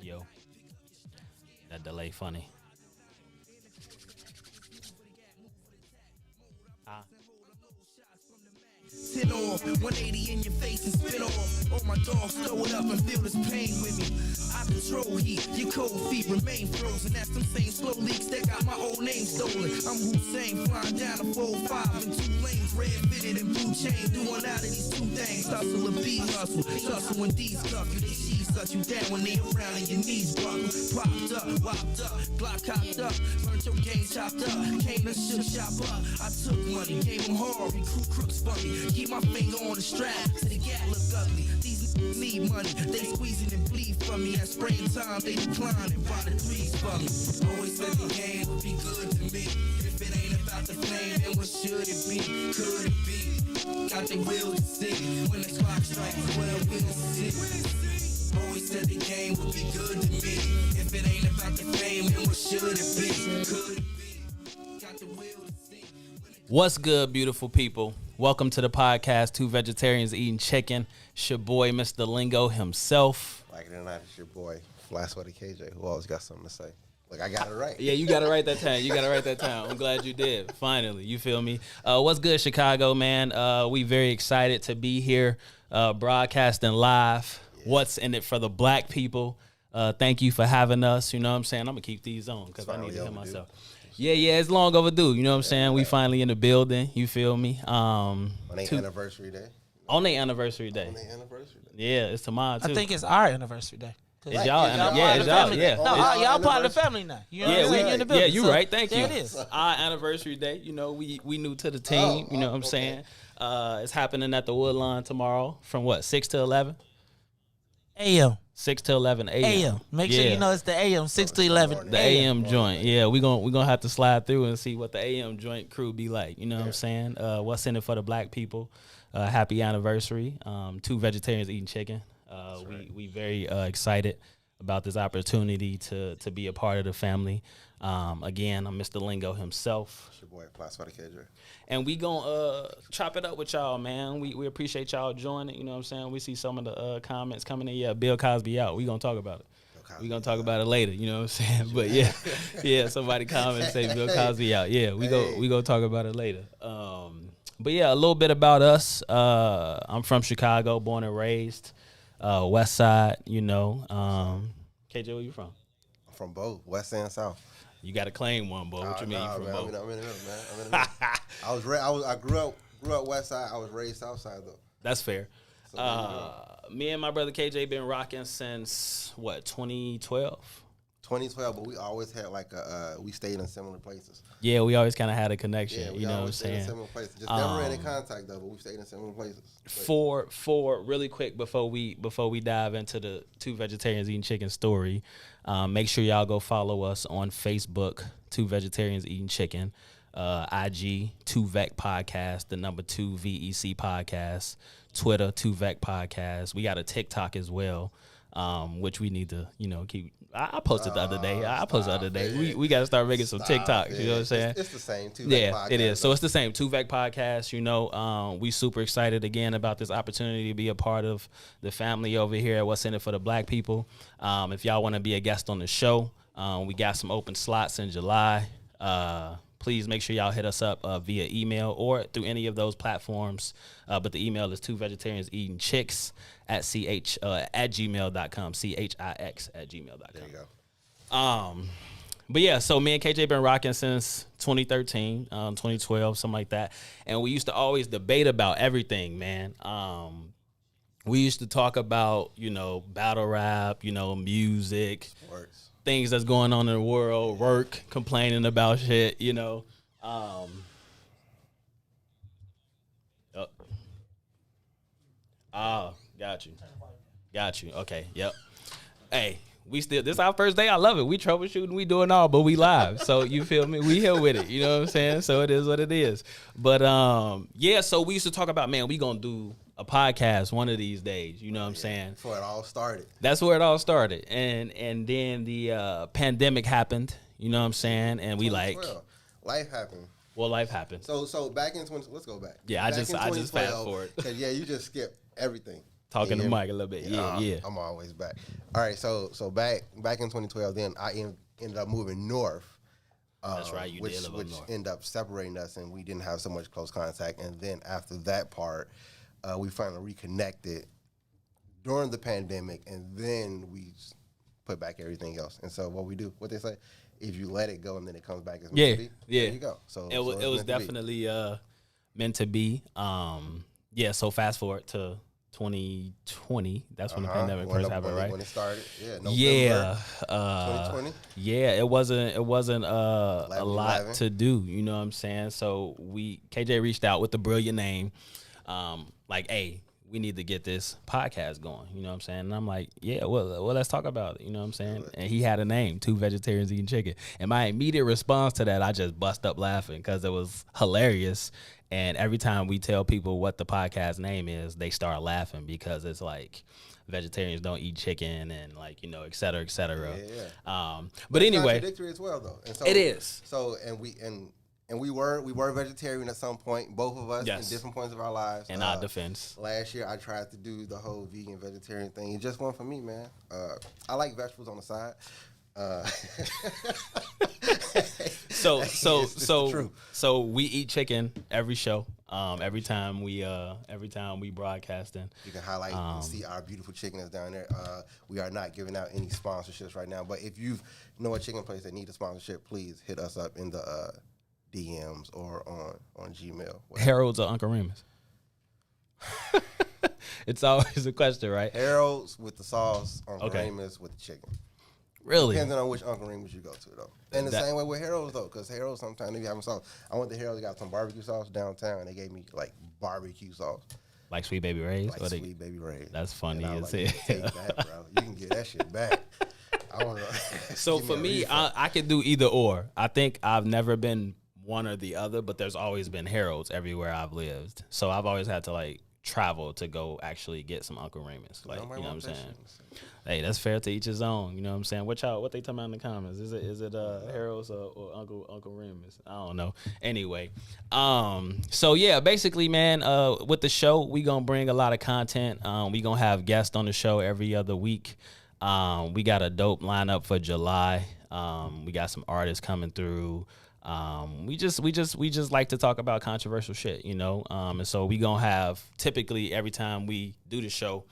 Yo. That delay funny. Sit off, 180 in your face and spit off. All my dogs throw it up and feel this pain with me. I control heat, your cold feet remain frozen. That's them same slow leaks that got my old name stolen. I'm Hussein, flying down a 4-5 in 2 lanes, red fitted and blue chain, doing out of these 2 things. Hustle and be hustle, tussle when these cuff you. They she's shut you down when they around and your knees buckle. Popped up, whopped up, Glock cocked up, learned your game chopped up, came to shook shop up. I took money, gave them hard, recruit crooks for me. Keep my finger on the strap, so the gap look ugly. These need money, they squeezing and bleed for me. At spraying time, they declining by the threes for me. Always said the game would be good to me. If it ain't about the flame, then what should it be? Could it be? Got the will to see. When the clock strikes 12, we'll see. Always said the game would be good to me. If it ain't about the fame, then what should it be? Could it be? Got the will to see. What's good, beautiful people? Welcome to the podcast, Two Vegetarians Eating Chicken. It's your boy, Mr. Lingo himself. Like it or not, it's your boy, Fly Sweaty KJ, who always got something to say. Like, I got it right. Yeah, you got it right that time. I'm glad you did. Finally, you feel me? What's good, Chicago, man? We very excited to be here broadcasting live. Yeah. What's in it for the black people? Thank you for having us. You know what I'm saying? I'm going to keep these on because I need to hear myself. Yeah, it's long overdue. You know what I'm saying? We finally in the building. You feel me? On their anniversary day. On their anniversary day. On their anniversary day. Yeah, it's tomorrow, too. I think it's our anniversary day. It's y'all. It's y'all. Yeah. No, y'all part of the family now. You know what I'm saying? You're in the building. You So, right. Thank you. There it is. Our anniversary day. You know, we new to the team. You know what I'm saying? It's happening at the Woodlawn tomorrow from what 6 to 11. AM. 6 to 11 a.m. AM. Make sure you know it's the AM, 6 to 11. The AM joint. Yeah, we gonna have to slide through and see what the AM joint crew be like. You know what I'm saying? What's in it for the black people? Happy anniversary. 2 vegetarians eating chicken. We very excited about this opportunity to be a part of the family. Again, I'm Mr. Lingo himself. It's your boy, Fly KJ. And we gonna chop it up with y'all, man. We appreciate y'all joining. You know what I'm saying? We see some of the comments coming in. Yeah, Bill Cosby out. We gonna talk about it. We gonna talk about it later. You know what I'm saying? But yeah, somebody comment say Bill Cosby out. Yeah, we go talk about it later. But yeah, a little bit about us. I'm from Chicago, born and raised. West Side, you know. KJ, where you from? I'm from both, West and South. You got to claim one, boy. What you mean from both? I'm in the middle, man. I'm in the middle. I grew up West Side. I was raised South Side though. That's fair. So me and my brother KJ been rocking since what 2012. 2012, but we always had we stayed in similar places. Yeah, we always kind of had a connection. Yeah, you know what I'm saying? In similar places. Just never in contact though, but we stayed in similar places. For really quick before we dive into the 2 vegetarians eating chicken story, make sure y'all go follow us on Facebook, 2 vegetarians eating chicken, IG 2VEC podcast, the number 2 VEC podcast, Twitter 2VEC podcast. We got a TikTok as well, which we need to keep. I posted the other day. We got to start making some TikToks. You know what I'm saying? It's the same. 2VEC podcast, it is. So it's the same 2VEC podcast. You know, we super excited again about this opportunity to be a part of the family over here at What's in It for the Black People. If y'all want to be a guest on the show, we got some open slots in July. Please make sure y'all hit us up via email or through any of those platforms. But the email is 2vegetarianseatingchicks at gmail.com. CHIX at gmail.com. There you go. But yeah, so me and KJ been rocking since 2013, 2012, something like that. And we used to always debate about everything, man. We used to talk about, battle rap, music. Sports. Things that's going on in the world, work, complaining about shit, Got you. Okay, yep. Hey, this our first day. I love it. We troubleshooting, we doing all, but we live. So you feel me? We here with it. You know what I'm saying? So it is what it is. But so we used to talk about, man, we gonna do a podcast one of these days. You know what I'm saying? That's where it all started. That's where it all started. And then the pandemic happened. You know what I'm saying? And we life happened. Well, life happened. So back in let's go back. Yeah, I just fast forward. Yeah, you just skipped everything. Talking to Mike a little bit. Yeah. I'm always back. All right, so back in 2012, then I ended up moving north. That's right, you which did live up north. Ended up separating us, and we didn't have so much close contact. And then after that part, we finally reconnected during the pandemic, and then we put back everything else. And so what they say, if you let it go and then it comes back as meant to be, there you go. So it was definitely meant to be. So fast forward to 2020. That's when the pandemic first happened, right? When it started, November 2020. Yeah, it wasn't a lot to do. You know what I'm saying? So KJ reached out with the brilliant name, hey, we need to get this podcast going. You know what I'm saying? And I'm like, yeah, well, let's talk about it. You know what I'm saying? And he had a name, 2 Vegetarians Eating Chicken. And my immediate response to that, I just bust up laughing because it was hilarious. And every time we tell people what the podcast name is, they start laughing because it's like vegetarians don't eat chicken and et cetera, et cetera. Yeah. But anyway, contradictory as well though. And so, it is. So we were vegetarian at some point, both of us, in different points of our lives. In our defense, last year I tried to do the whole vegan vegetarian thing. It just wasn't for me, man. I like vegetables on the side. So we eat chicken every show. Every time we broadcasting. You can highlight and see our beautiful chicken that's down there. We are not giving out any sponsorships right now, but if you know a chicken place that needs a sponsorship, please hit us up in the DMs or on Gmail. Harold's or Uncle Remus. It's always a question, right? Harold's with the sauce, Uncle Okay. Remus with the chicken. Really? Depending on which Uncle Remus you go to, though. And the same way with Harold's, though, because Harold's sometimes they be having sauce. I went to Harold's, got some barbecue sauce downtown, and they gave me, like, barbecue sauce. Like Sweet Baby Ray's? Like Sweet Baby Ray's. That's funny And I as was like, hell. take that, bro. You can get that shit back. I want to. So for me, I could do either or. I think I've never been one or the other, but there's always been Harold's everywhere I've lived. So I've always had to like travel to go actually get some Uncle Remus. Like, you know what I'm saying? Hey, that's fair to each his own. You know what I'm saying? What they talking about in the comments? Is it Harold's or Uncle Remus? I don't know. Anyway, so yeah, basically, man, with the show, we gonna bring a lot of content. We gonna have guests on the show every other week. We got a dope lineup for July. We got some artists coming through. We just like to talk about controversial shit, you know? And so we gonna have, typically every time we do the show,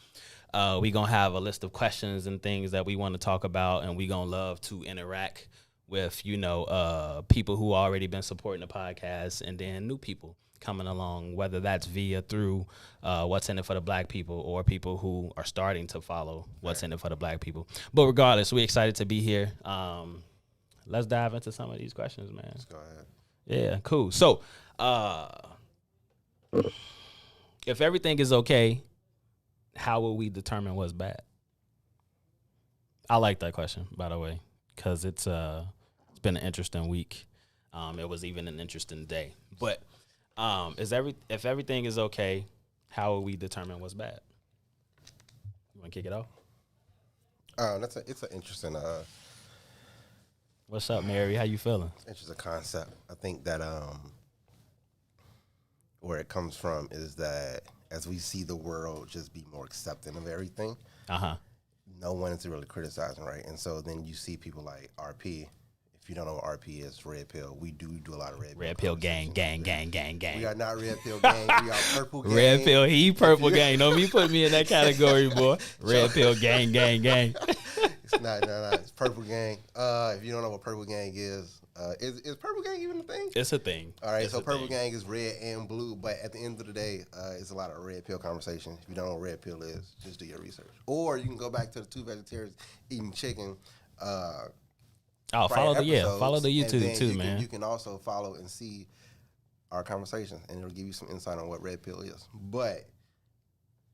we gonna have a list of questions and things that we want to talk about, and we gonna love to interact with, you know, people who already been supporting the podcast, and then new people coming along, whether that's through What's in It for the Black People, or people who are starting to follow What's in It for the Black People. But regardless, we're excited to be here. Let's dive into some of these questions, man. Let's go ahead. Yeah, cool. So, if everything is okay, how will we determine what's bad? I like that question, by the way, because it's been an interesting week. It was even an interesting day. But if everything is okay, how will we determine what's bad? You want to kick it off? It's an interesting What's up, Mary? How you feeling? interesting concept. I think that where it comes from is that as we see the world just be more accepting of everything, no one is really criticizing, right? And so then you see people like RP. If you don't know what RP is, Red Pill. We do a lot of Red Pill gang. We are not Red Pill gang. We are Purple gang. Red Pill, he purple gang. Don't be putting me in that category, boy. Red Pill gang. It's not. It's Purple gang. If you don't know what Purple gang is Purple gang even a thing? It's a thing. All right, so Purple gang is red and blue, but at the end of the day, it's a lot of Red Pill conversation. If you don't know what Red Pill is, just do your research. Or you can go back to the two vegetarians eating chicken. Follow the YouTube too, man. You can also follow and see our conversations, and it'll give you some insight on what Red Pill is. But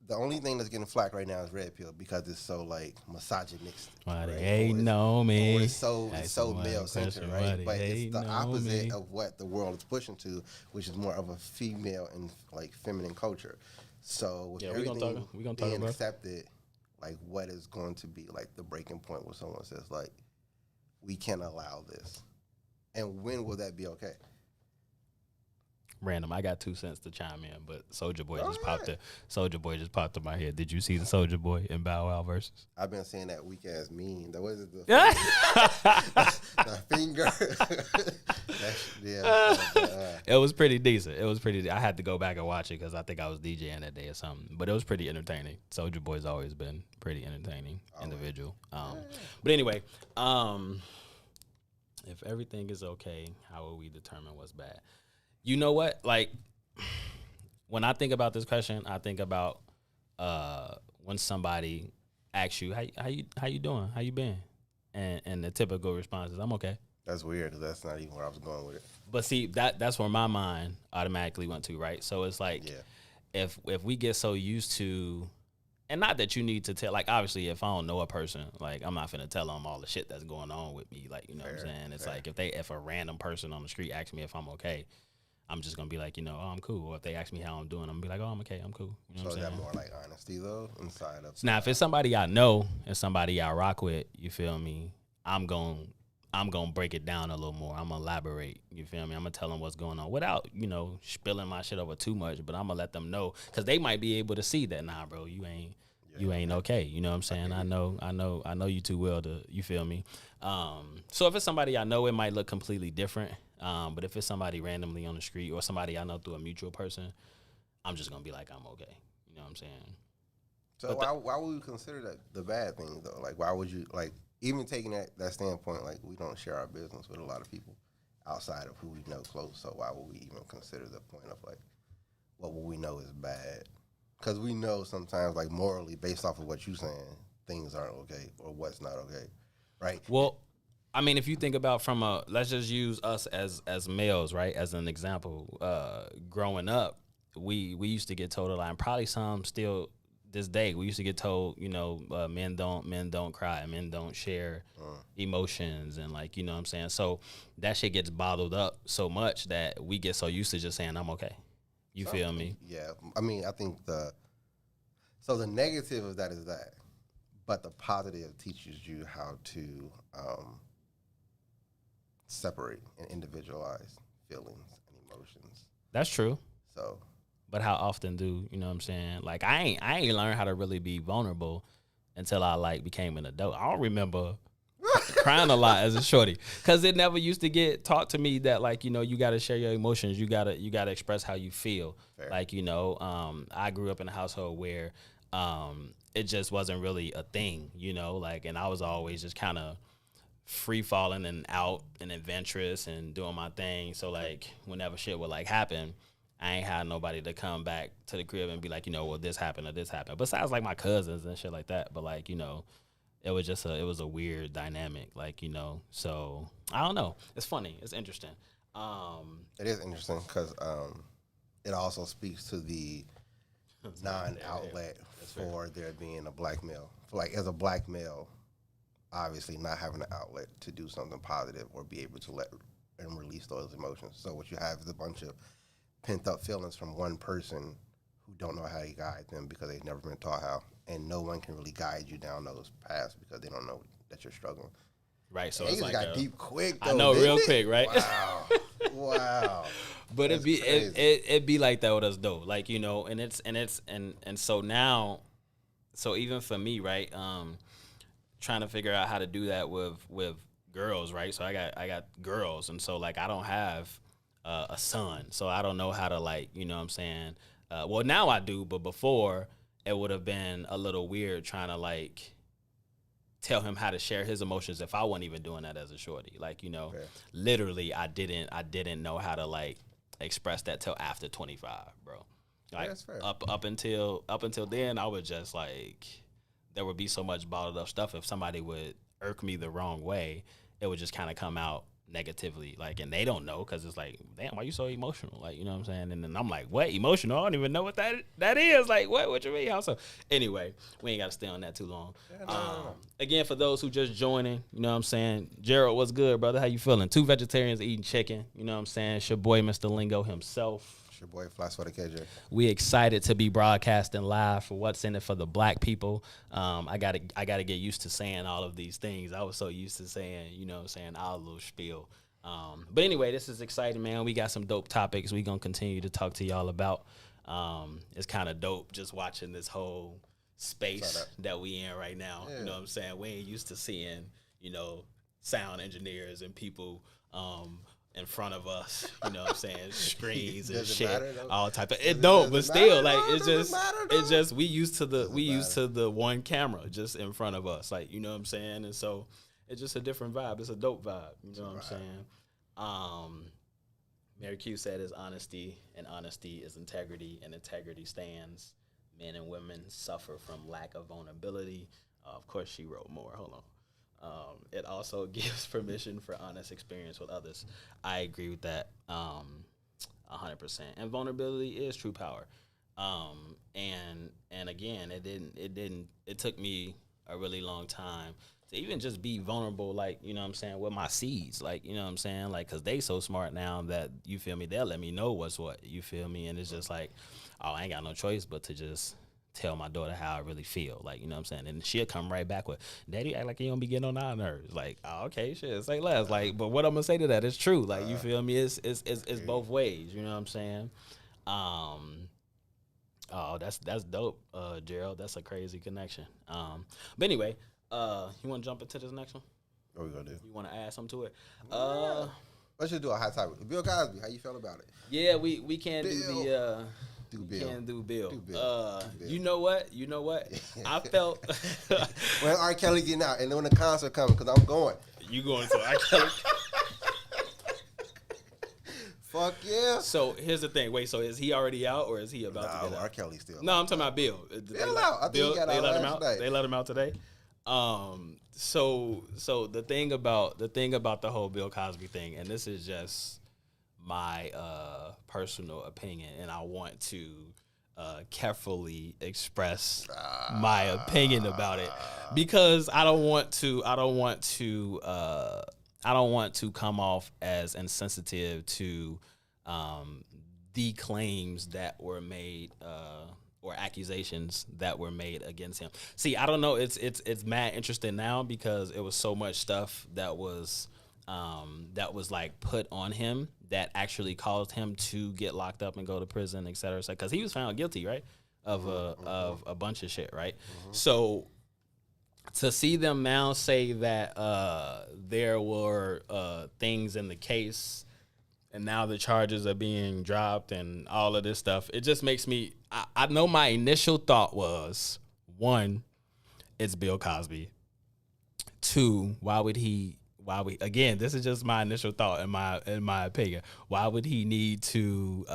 the only thing that's getting flack right now is Red Pill because it's so like misogynistic. Why right? they ain't know me? Or it's so male centered, right? But it's the opposite of what the world is pushing to, which is more of a female and like feminine culture. So with everything being accepted, like what is going to be like the breaking point where someone says like, we can't allow this, and when will that be okay? Random. I got 2 cents to chime in, but Soulja Boy just popped in my head. Did you see the Soulja Boy and Bow Wow versus? I've been seeing that weak ass meme. That was the finger. It was pretty decent. I had to go back and watch it because I think I was DJing that day or something. But it was pretty entertaining. Soulja Boy's always been pretty entertaining individual. But anyway, if everything is okay, how will we determine what's bad? You know what? Like, when I think about this question, I think about when somebody asks you, how you doing? How you been? And the typical response is, I'm okay. That's weird because that's not even where I was going with it. But see, that's where my mind automatically went to, right? So it's like, if we get so used to, and not that you need to tell, like, obviously, if I don't know a person, like, I'm not finna tell them all the shit that's going on with me. Like, you know what I'm saying? It's like, if a random person on the street asks me if I'm okay, I'm just gonna be like, I'm cool. Or if they ask me how I'm doing, I'm gonna be like, I'm okay, I'm cool. You know so what I'm is saying? that more like honesty though, inside of? Now, if it's somebody I know and somebody I rock with, you feel me? I'm gonna break it down a little more. I'm gonna elaborate. You feel me? I'm gonna tell them what's going on without, spilling my shit over too much. But I'm gonna let them know because they might be able to see that. Nah, bro, you ain't okay. You know what I'm saying? I know you too well to. You feel me? So if it's somebody I know, it might look completely different. But if it's somebody randomly on the street or somebody I know through a mutual person, I'm just gonna be like, I'm okay. You know what I'm saying? So why would you consider that the bad thing though? Like, why would you like even taking that standpoint? Like, we don't share our business with a lot of people outside of who we know close. So why would we even consider the point of like what would we know is bad? Because we know sometimes, like morally, based off of what you're saying, things aren't okay or what's not okay, right? Well, I mean, if you think about let's just use us as males, right, as an example. Growing up, we used to get told a lot, and probably some still this day. We used to get told, men don't cry, men don't share emotions, and like, you know what I'm saying. So that shit gets bottled up so much that we get so used to just saying I'm okay. You feel me? Yeah. I mean, I think the negative of that is that, but the positive teaches you how to separate and individualize feelings and emotions. That's true. So, but how often do you know what I'm saying? Like I ain't learned how to really be vulnerable until I like became an adult. I don't remember crying a lot as a shorty because it never used to get taught to me that like you got to share your emotions. You gotta express how you feel. Fair. Like I grew up in a household where it just wasn't really a thing. Like, and I was always just kind of free falling and out and adventurous and doing my thing. So like whenever shit would like happen, I ain't had nobody to come back to the crib and be like, well, this happened or this happened. Besides like my cousins and shit like that. But like, it was just it was a weird dynamic. Like, so I don't know. It's funny. It's interesting. It is interesting because it also speaks to the non-outlet for there being a black male. Like as a black male, obviously not having an outlet to do something positive or be able to let and release those emotions. So what you have is a bunch of pent up feelings from one person who don't know how to guide them because they've never been taught how, and no one can really guide you down those paths because they don't know that you're struggling. Right. So and it's just like got deep quick. Though, I know, real quick, right? Wow, wow. But it be like that with us though, like and so now, so even for me, right? Trying to figure out how to do that with girls, right? So I got girls, and so like I don't have a son, so I don't know how to like, what I'm saying. Well, now I do, but before it would have been a little weird trying to like tell him how to share his emotions if I wasn't even doing that as a shorty. Like, literally I didn't know how to like express that till after 25, bro. Like that's fair. Up until then, I was just like, there would be so much bottled up stuff. If somebody would irk me the wrong way, it would just kind of come out negatively. Like, and they don't know because it's like, damn, why you so emotional? Like, you know what I'm saying? And then I'm like, what, emotional? I don't even know what that is. Like, what you mean? How so? Anyway, we ain't got to stay on that too long. Yeah, no. Again, for those who just joining, you know what I'm saying? Gerald, what's good, brother? How you feeling? 2 vegetarians eating chicken. You know what I'm saying? It's your boy, Mr. Lingo himself. Your boy Fly Sweater KJ. We excited to be broadcasting live for what's in it for the black people. I gotta get used to saying all of these things. I was so used to saying, our little spiel. But anyway, this is exciting, man. We got some dope topics we gonna continue to talk to y'all about. It's kind of dope just watching this whole space that we in right now. Yeah. You know what I'm saying? We ain't used to seeing, sound engineers and people in front of us, you know what I'm saying, screens and shit, all type of it don't, but still, like it's just we used to the one camera just in front of us, like, you know what I'm saying, and so it's just a different vibe. It's a dope vibe, you know what I'm saying. Mary Q said is honesty, and honesty is integrity, and integrity stands. Men and women suffer from lack of vulnerability. Of course, she wrote more. Hold on. It also gives permission for honest experience with others. I agree with that 100%. And vulnerability is true power. And again, it took me a really long time to even just be vulnerable, like, you know what I'm saying, with my seeds, like, you know what I'm saying, like, because they so smart now that, you feel me, they'll let me know what's what, you feel me, and it's just like, oh, I ain't got no choice but to just tell my daughter how I really feel, like, you know what I'm saying, and she'll come right back with, Daddy act like you don't be getting on our nerves, like, oh, okay, shit, say less, like, but what I'm gonna say to that is true, like, you feel me, it's both ways, you know what I'm saying. Oh, that's dope, Gerald, that's a crazy connection. But anyway, you want to jump into this next one? What we gonna do? You want to add something to it? Let's just do a hot topic. Bill Cosby, how you feel about it? Yeah, we can't Bill. do Bill. You know what? I felt when R. Kelly getting out, and then when the concert coming, because I'm going. You going to R. Kelly? Fuck yeah. So here's the thing. Wait, so is he already out or is he about to get out? R. Kelly still. No, I'm talking about Bill. Bill out. I think he got out last night. They let him out today. So the thing about the whole Bill Cosby thing, and this is just my personal opinion, and I want to carefully express my opinion about it because I don't want to come off as insensitive to the claims that were made or accusations that were made against him. See, I don't know. It's mad interesting now because it was so much stuff that was like put on him that actually caused him to get locked up and go to prison, et cetera. Because he was found guilty, right, of a bunch of shit, right? So to see them now say that there were things in the case and now the charges are being dropped and all of this stuff, it just makes me, I know my initial thought was, one, it's Bill Cosby. Two, again, this is just my initial thought in my opinion. Why would he need to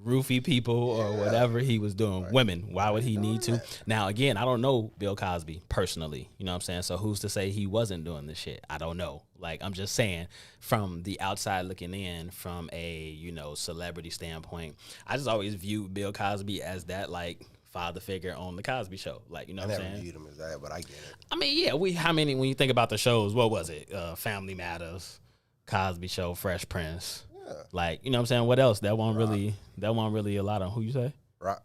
roofie people or whatever he was doing? Right. Women, why would he need to? Now, again, I don't know Bill Cosby personally. You know what I'm saying? So who's to say he wasn't doing this shit? I don't know. Like, I'm just saying from the outside looking in, from a, celebrity standpoint, I just always viewed Bill Cosby as that, like, father figure on the Cosby Show. Like, you know what I'm saying? I never viewed him as that, but I get it. I mean, yeah, when you think about the shows, what was it? Family Matters, Cosby Show, Fresh Prince. Yeah. Like, you know what I'm saying? What else? That won't really a lot on. Who you say? Rock.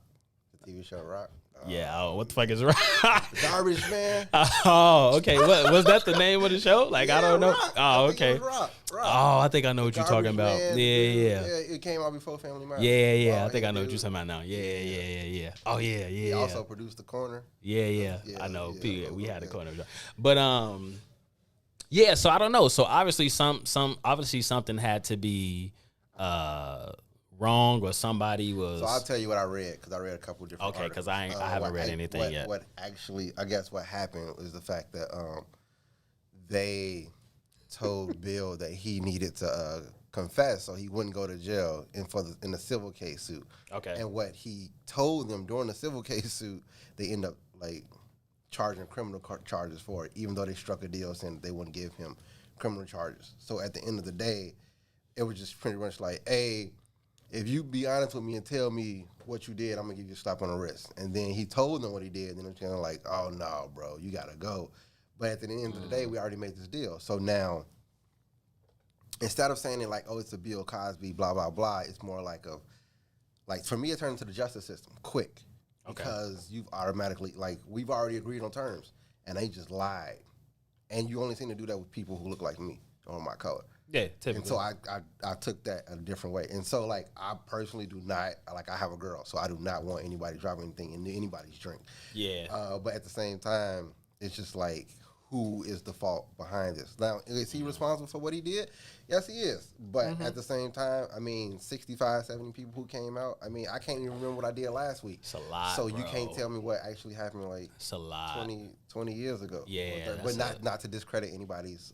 The TV show Rock. Yeah, what the fuck is Rock? Garbage Man. Oh, okay. What was that the name of the show? Like, I don't know. Rock. Oh, okay. Rock. Oh, I think I know what you're talking about. Man, yeah. It came out before Family Matters. Yeah. I think I know what you're talking about now. Yeah. Oh, yeah. He also produced The Corner. Yeah. I know. We had The Corner. But yeah. So I don't know. So obviously something had to be wrong or somebody was. So I'll tell you what I read because I read a couple of different. Okay, because I haven't read anything yet. What actually, I guess what happened is the fact that they told Bill that he needed to confess so he wouldn't go to jail in the civil case suit. Okay. And what he told them during the civil case suit, they end up like charging criminal charges for it, even though they struck a deal saying that they wouldn't give him criminal charges. So at the end of the day, it was just pretty much like, hey, if you be honest with me and tell me what you did, I'm going to give you a slap on the wrist. And then he told them what he did, and then they're like, oh, no, bro, you got to go. But at the end of the day, we already made this deal. So now, instead of saying it like, oh, it's a Bill Cosby, blah, blah, blah, it's more like for me, it turned into the justice system quick. Okay. Because you've automatically, we've already agreed on terms, and they just lied. And you only seem to do that with people who look like me or my color. Yeah, typically. And so I took that a different way. And so, I personally do not, I have a girl, so I do not want anybody dropping anything in anybody's drink. Yeah. But at the same time, it's just who is the fault behind this? Now, is he responsible for what he did? Yes, he is. But at the same time, 65, 70 people who came out, I can't even remember what I did last week. It's a lot, so you can't tell me what actually happened, it's a lot. 20 years ago. Yeah. But not to discredit anybody's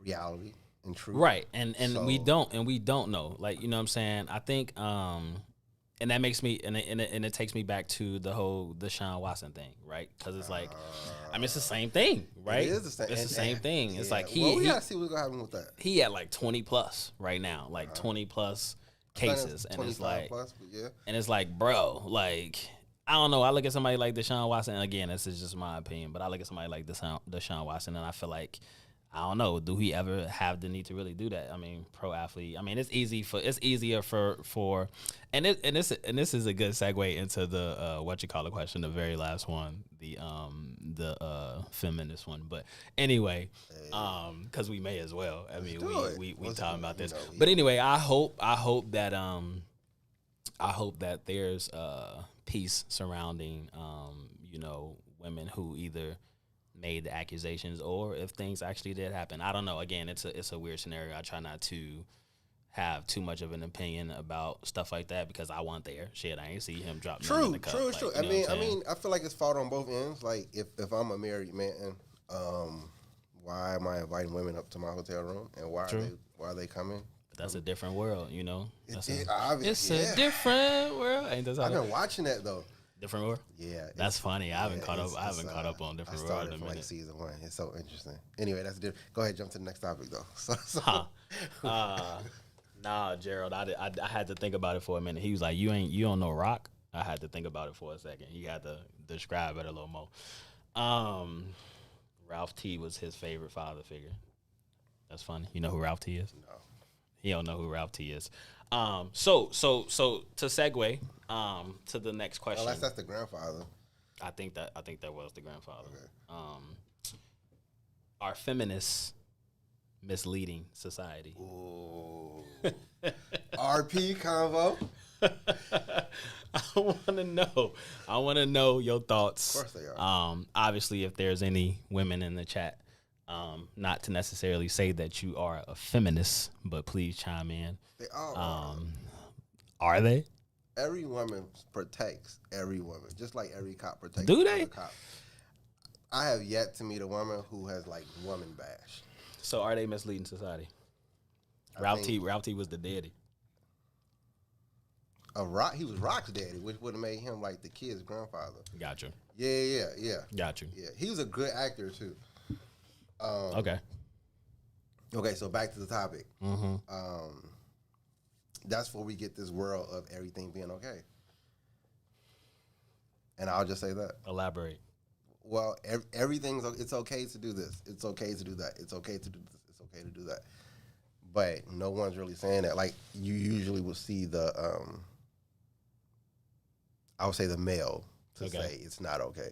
reality. And true. Right, and so, we don't know, you know what I'm saying. I think, and that makes me, and it takes me back to the whole Deshaun Watson thing, right? Because it's it's the same thing, right? It is the same. It's the same thing. It's we gotta see what's gonna happen with that. He had 20 plus right now, 20 plus cases, and it's plus, and it's bro, I don't know. I look at somebody like Deshaun Watson, and again, this is just my opinion, but I look at somebody like Deshaun Watson, and I feel like, I don't know. Do he ever have the need to really do that? Pro athlete. It's easier for, and this is a good segue into the question, the very last one, the feminist one. But anyway, because we may as well. We talking about this. But anyway, I hope that there's peace surrounding women who either made the accusations or if things actually did happen. I don't know. Again, it's a weird scenario. I try not to have too much of an opinion about stuff like that because I wasn't there. Shit, I ain't see him drop nothing in the cup. True. I feel like it's fault on both ends. If I'm a married man, why am I inviting women up to my hotel room and why are they coming? But that's a different world, you know. It's a different world. Ain't that I've been watching that though. Different world? Yeah. That's funny. I haven't caught up. I haven't caught up on Different World in a minute. Like season 1. It's so interesting. Anyway, that's different. Go ahead, jump to the next topic though. Nah, Gerald. I had to think about it for a minute. He was like, "You don't know rock." I had to think about it for a second. He had to describe it a little more. Ralph T was his favorite father figure. That's funny. You know who Ralph T is? No. He don't know who Ralph T is. So to segue to the next question. Unless that's the grandfather. I think that was the grandfather. Okay. Are feminists misleading society? Ooh. RP convo. I want to know your thoughts. Of course they are. Obviously, if there's any women in the chat, not to necessarily say that you are a feminist, but please chime in. They all are. Are they? Every woman protects every woman, just like every cop protects. Do they? Cop. I have yet to meet a woman who has like woman bash. So are they misleading society? Ralph T was the daddy. He was Rock's daddy, which would have made him like the kid's grandfather. Gotcha. Yeah. Gotcha. Yeah, he was a good actor too. Okay, so back to the topic. Mm-hmm. That's where we get this world of everything being okay. And I'll just say that. Elaborate. Well, it's okay to do this. It's okay to do that. It's okay to do this. It's okay to do that. But no one's really saying that. Like, you usually will see I would say the male to say it's not okay.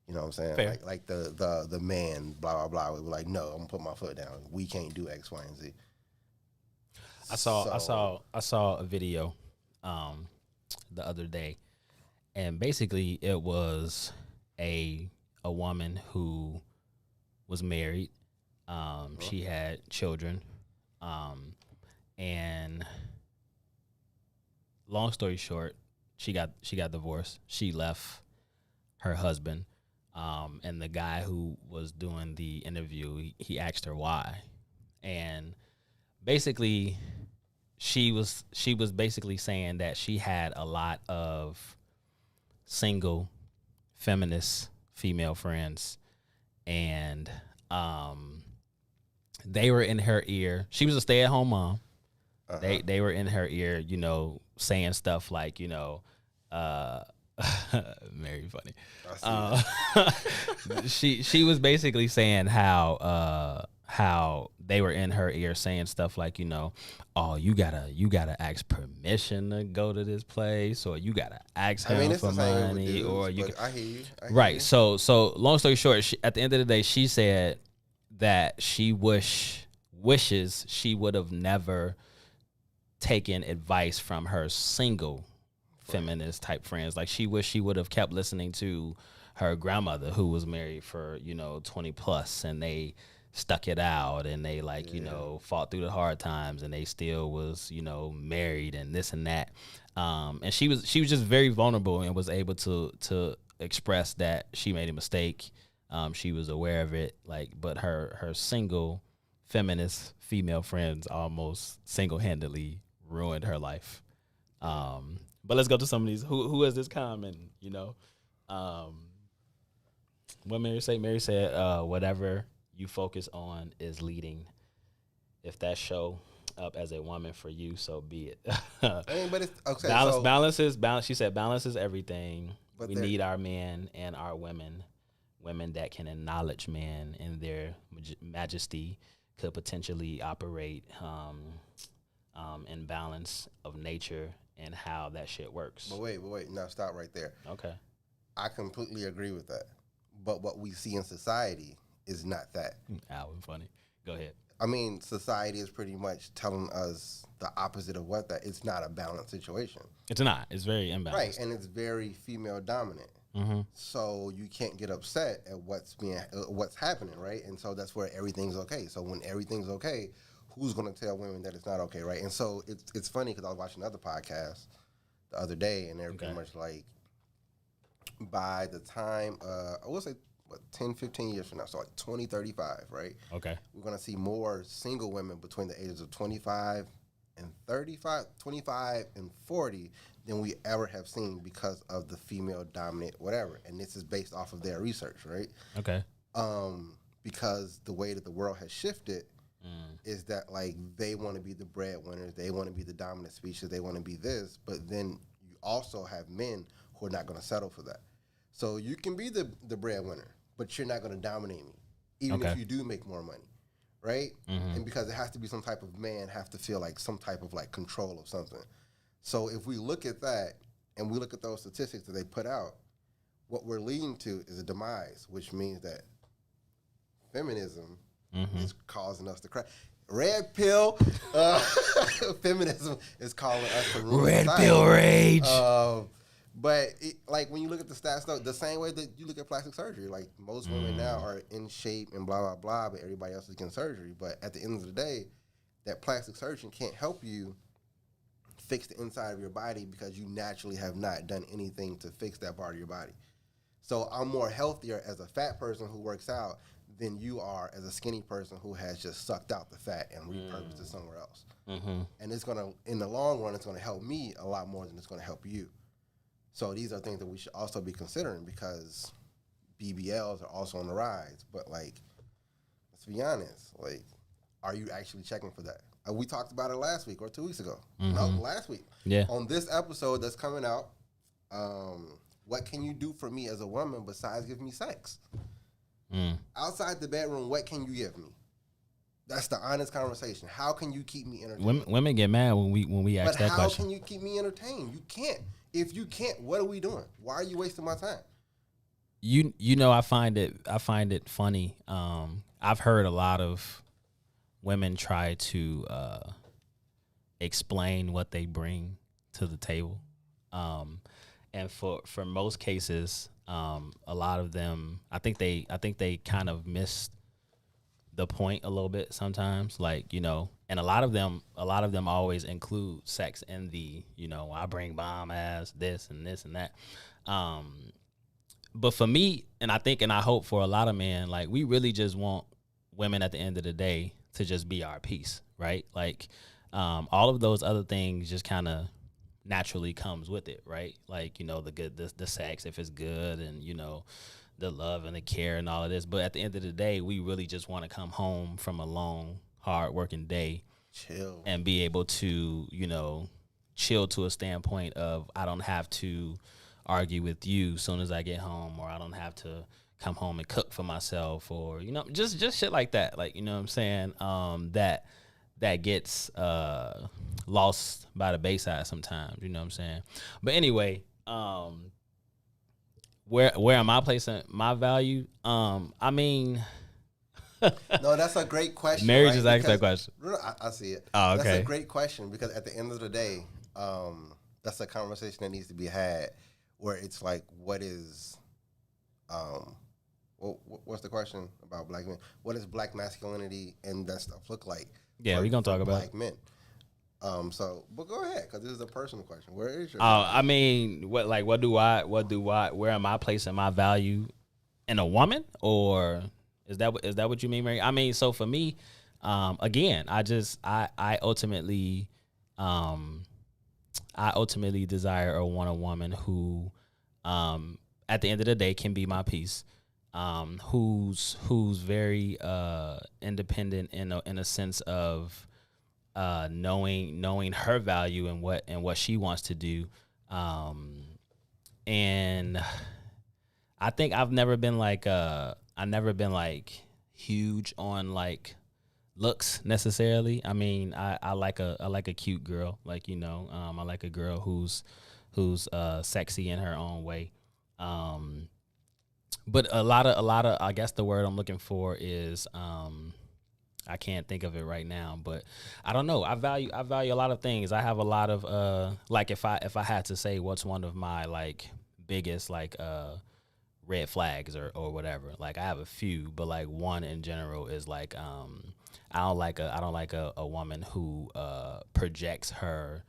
You know what I'm saying? Fair. Like the man, blah, blah, blah. We were like, no, I'm going to put my foot down. We can't do X, Y, and Z. I saw a video the other day, and basically it was a woman who was married. She had children, and long story short, she got divorced. She left her husband, and the guy who was doing the interview, he asked her why, and basically she was basically saying that she had a lot of single feminist female friends, and they were in her ear. She was a stay-at-home mom. Uh-huh. They were in her ear, you know, saying stuff like, you know, very funny. She was basically saying how they were in her ear saying stuff like, you know, oh, you gotta ask permission to go to this place, or you gotta ask him for money, or you. I hear you. Right. So long story short, at the end of the day, she said that she wishes she would have never taken advice from her single feminist type friends. Like, she wished she would have kept listening to her grandmother, who was married for 20 plus, and they stuck it out, and they fought through the hard times, and they still was married and this and that. And she was just very vulnerable and was able to express that she made a mistake. She was aware of it, but her single feminist female friends almost single-handedly ruined her life. But let's go to some of these. Who has this comment? What Mary said? Mary said, whatever you focus on is leading. If that show up as a woman for you, so be it. But it's okay. Balance. She said balance is everything. We need our men and our women that can acknowledge men in their majesty, could potentially operate in balance of nature and how that shit works. But wait. Now stop right there. Okay. I completely agree with that. But what we see in society is not that. Alvin, funny. Go ahead. I mean, society is pretty much telling us the opposite of what that. It's not a balanced situation. It's not. It's very imbalanced. Right, and it's very female dominant. Mm-hmm. So you can't get upset at what's happening, right? And so that's where everything's okay. So when everything's okay, who's going to tell women that it's not okay, right? And so it's funny because I was watching another podcast the other day, and they're pretty much like, by the time, I will say, 10, 15 years from now, so like 2035, right? Okay. We're going to see more single women between the ages of 25 and 35, 25, and 40 than we ever have seen because of the female dominant whatever. And this is based off of their research, right? Okay. Because the way that the world has shifted is that like they want to be the breadwinners, they want to be the dominant species, they want to be this, but then you also have men who are not going to settle for that. So you can be the breadwinner, but you're not going to dominate me, even if you do make more money, right? And because it has to be some type of man, have to feel like some type of like control of something. So if we look at that and we look at those statistics that they put out, what we're leading to is a demise, which means that feminism is causing us to cry. Red pill feminism is calling us to rule Red society. pill rage. But like when you look at the stats, though, the same way that you look at plastic surgery, like most women now are in shape and blah blah blah, but everybody else is getting surgery. But at the end of the day, that plastic surgeon can't help you fix the inside of your body because you naturally have not done anything to fix that part of your body. So I'm more healthier as a fat person who works out than you are as a skinny person who has just sucked out the fat and repurposed it somewhere else. And it's gonna, in the long run, it's gonna help me a lot more than it's gonna help you. So these are things that we should also be considering because BBLs are also on the rise. But like, let's be honest, like, are you actually checking for that? We talked about it last week or 2 weeks ago. No, last week. Yeah. On this episode that's coming out, what can you do for me as a woman besides give me sex? Outside the bedroom, what can you give me? That's the honest conversation. How can you keep me entertained? Women get mad when we ask that But how question. can you keep me entertained? You can't. If you can't, what are we doing? Why are you wasting my time? You know, I find it funny. I've heard a lot of women try to explain what they bring to the table, and for most cases, a lot of them, I think they kind of miss the point a little bit sometimes. Like, you know, and a lot of them always include sex in the, you know, I bring bomb ass this and this and that. But for me, and I think and I hope for a lot of men, like we really just want women at the end of the day to just be our piece, right? Like all of those other things just kind of naturally comes with it, right? Like, you know, the sex if it's good, and you know, the love and the care and all of this. But at the end of the day, we really just want to come home from a long, hard working day, chill, and be able to, you know, chill to a standpoint of I don't have to argue with you as soon as I get home, or I don't have to come home and cook for myself, or, you know, just shit like that. Like, you know what I'm saying? That gets lost by the Bayside sometimes, you know what I'm saying? But anyway, where am I placing my value? I mean, no, that's a great question. Mary right? just asked that question. I see it. Oh, okay. That's a great question because at the end of the day, that's a conversation that needs to be had where it's like, what is, what's the question about black men? What is black masculinity and that stuff look like? Yeah, we're gonna talk about black men. But go ahead, because this is a personal question. Where is your? I mean, where am I placing my value in a woman, or is that what you mean, Mary? I mean, so for me, again, I ultimately desire or want a woman who, at the end of the day, can be my piece. Who's very independent in a sense of knowing her value and what she wants to do, and I think I've never been like huge on like looks necessarily. I mean, I like a cute girl, like, you know, I like a girl who's sexy in her own way. But a lot of I guess the word I'm looking for is I can't think of it right now, but I don't know. I value a lot of things. I have a lot of like if I had to say what's one of my like biggest like red flags or whatever. Like I have a few, but like one in general is like I don't like a woman who projects her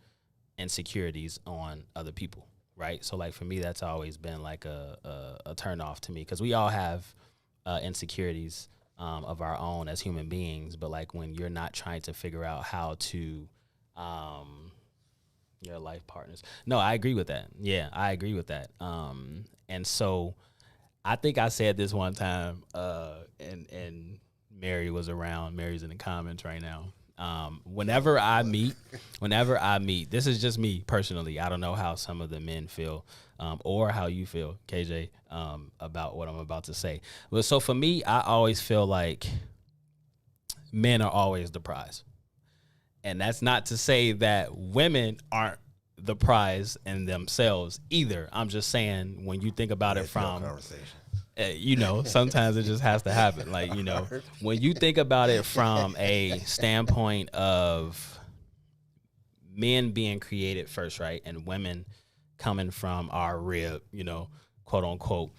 insecurities on other people. Right. So like for me, that's always been like a turn off to me, because we all have insecurities of our own as human beings. But like when you're not trying to figure out how to Your life partners. No, I agree with that. Yeah, I agree with that. And so I think I said this one time, and Mary was around. Mary's in the comments right now. Whenever I meet, this is just me personally. I don't know how some of the men feel, or how you feel, KJ, about what I'm about to say. But so for me, I always feel like men are always the prize. And that's not to say that women aren't the prize in themselves either. I'm just saying when you think about it from, sometimes it just has to happen. Like, when you think about it from a standpoint of men being created first, right? And women coming from our rib, quote unquote.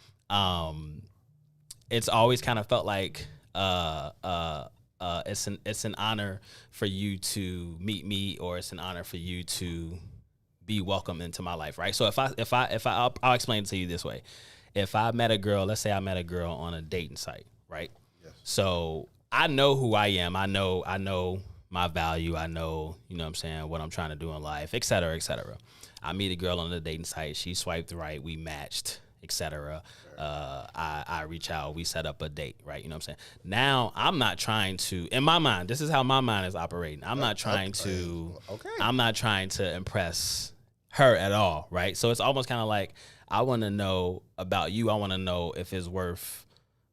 It's always kind of felt like, it's an honor for you to meet me, or it's an honor for you to be welcome into my life, right? So I'll explain it to you this way. If I met a girl, let's say I met a girl on a dating site, right? Yes. So I know who I am. I know my value. I know, what I'm saying, what I'm trying to do in life, et cetera, et cetera. I meet a girl on a dating site. She swiped right. We matched, et cetera. I reach out, we set up a date, right? You know what I'm saying? Now, I'm not trying to, in my mind, this is how my mind is operating. I'm not trying to impress her at all, right? So it's almost kind of like, I want to know about you. I want to know if it's worth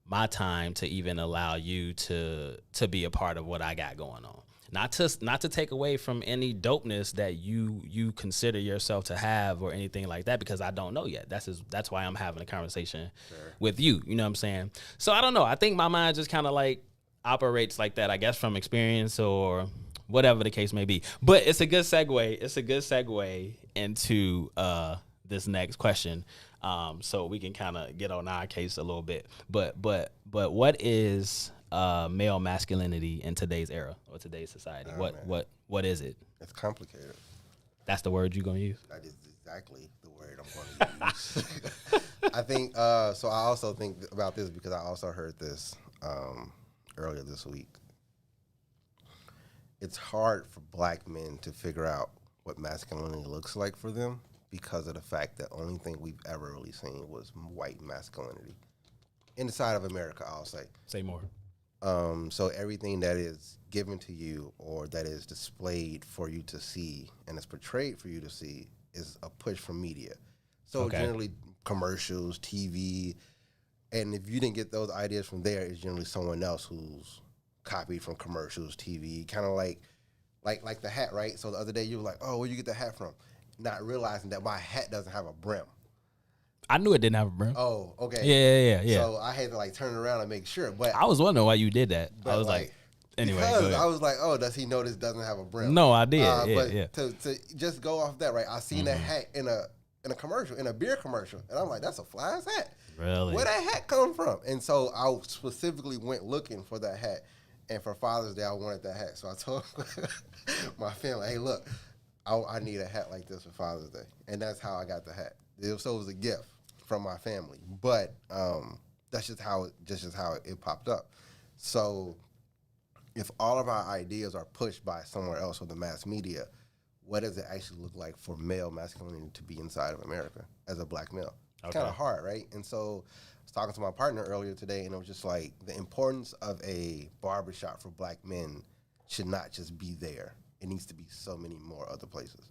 my time to even allow you to be a part of what I got going on. Not to take away from any dopeness that you consider yourself to have or anything like that, because I don't know yet. That's why I'm having a conversation with you. You know what I'm saying? So I don't know. I think my mind just kind of like operates like that, I guess, from experience or whatever the case may be. But it's a good segue. It's a good segue into this next question, so we can kind of get on our case a little bit. But what is male masculinity in today's era or today's society? What is it? It's complicated. That's the word you're gonna use? That is exactly the word I'm going to use. I think so. I also think about this because I also heard this earlier this week. It's hard for black men to figure out what masculinity looks like for them because of the fact that only thing we've ever really seen was white masculinity inside of America. I'll say. Say more. So everything that is given to you or that is displayed for you to see and is portrayed for you to see is a push from media. So generally commercials, TV, and if you didn't get those ideas from there, it's generally someone else who's copied from commercials, TV, kind of like the hat, right? So the other day you were like, oh, where'd you get the hat from? Not realizing that my hat doesn't have a brim. I knew it didn't have a brim. Oh, okay. Yeah. So I had to like turn around and make sure. But I was wondering why you did that. I was like anyway. Because I was like, oh, does he know this doesn't have a brim? No, I did. But to just go off that, right? I seen that hat in a commercial, in a beer commercial, and I'm like, that's a fly ass hat. Really? Where that hat come from? And so I specifically went looking for that hat. And for Father's Day, I wanted that hat. So I told my family, hey, look, I need a hat like this for Father's Day. And that's how I got the hat. So it was a gift from my family. But that's just how it popped up. So if all of our ideas are pushed by somewhere else or the mass media, what does it actually look like for male masculinity to be inside of America as a black male? It's kind of hard, right? And so I was talking to my partner earlier today, and it was just like the importance of a barbershop for black men should not just be there. It needs to be so many more other places,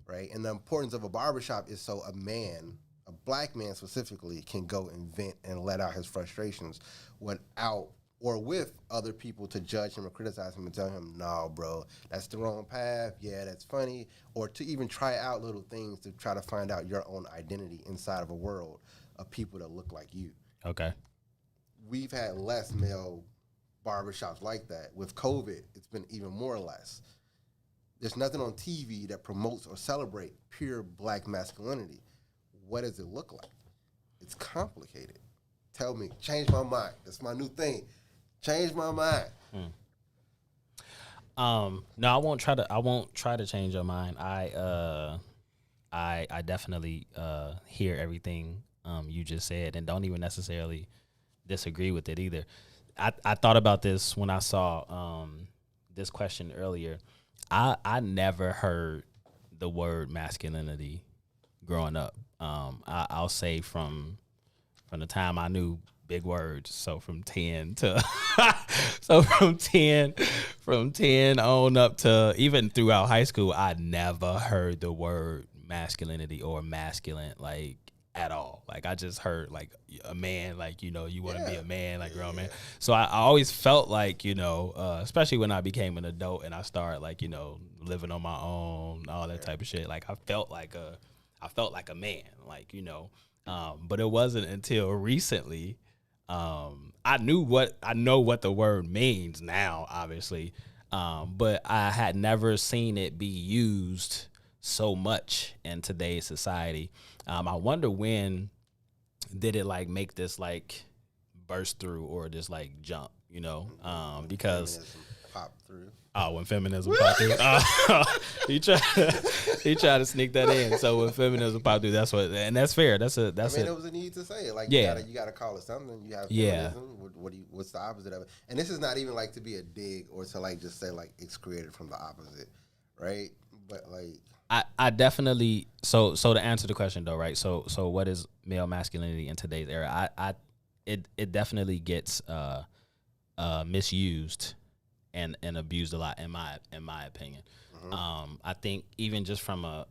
right? And the importance of a barbershop is so a man, a black man specifically, can go and vent and let out his frustrations without or with other people to judge him or criticize him and tell him, no, bro, that's the wrong path. Yeah, that's funny. Or to even try out little things to try to find out your own identity inside of a world of people that look like you. Okay. We've had less male barbershops like that. With COVID, it's been even more or less. There's nothing on TV that promotes or celebrates pure black masculinity. What does it look like? It's complicated. Tell me, change my mind. That's my new thing. Change my mind. No, I won't try to change your mind. I definitely hear everything you just said and don't even necessarily disagree with it either. I thought about this when I saw this question earlier. I never heard the word masculinity growing up. I'll say from the time I knew big words, so from 10 to from 10 on up to even throughout high school, I never heard the word masculinity or masculine like at all. Like I just heard like a man, like, you know, you want to be a man, like grown man. So I always felt like, you know, especially when I became an adult and I started like, you know, living on my own, all that type of shit. Like I felt like a man, like, you know, but it wasn't until recently I know what the word means now, obviously, but I had never seen it be used so much in today's society. I wonder when did it like make this like burst through or this like jump, you know, because Feminism popped through. Oh, when feminism popped through, he tried to sneak that in. So when feminism popped through, that's what, and that's fair. That's it was a need to say it. Like, you gotta call it something. You have feminism. What's the opposite of it? And this is not even like to be a dig or to like just say like it's created from the opposite, right? But like, I definitely so to answer the question though, right? So what is male masculinity in today's era? It definitely gets misused and abused a lot in my opinion. Mm-hmm. I think even just from a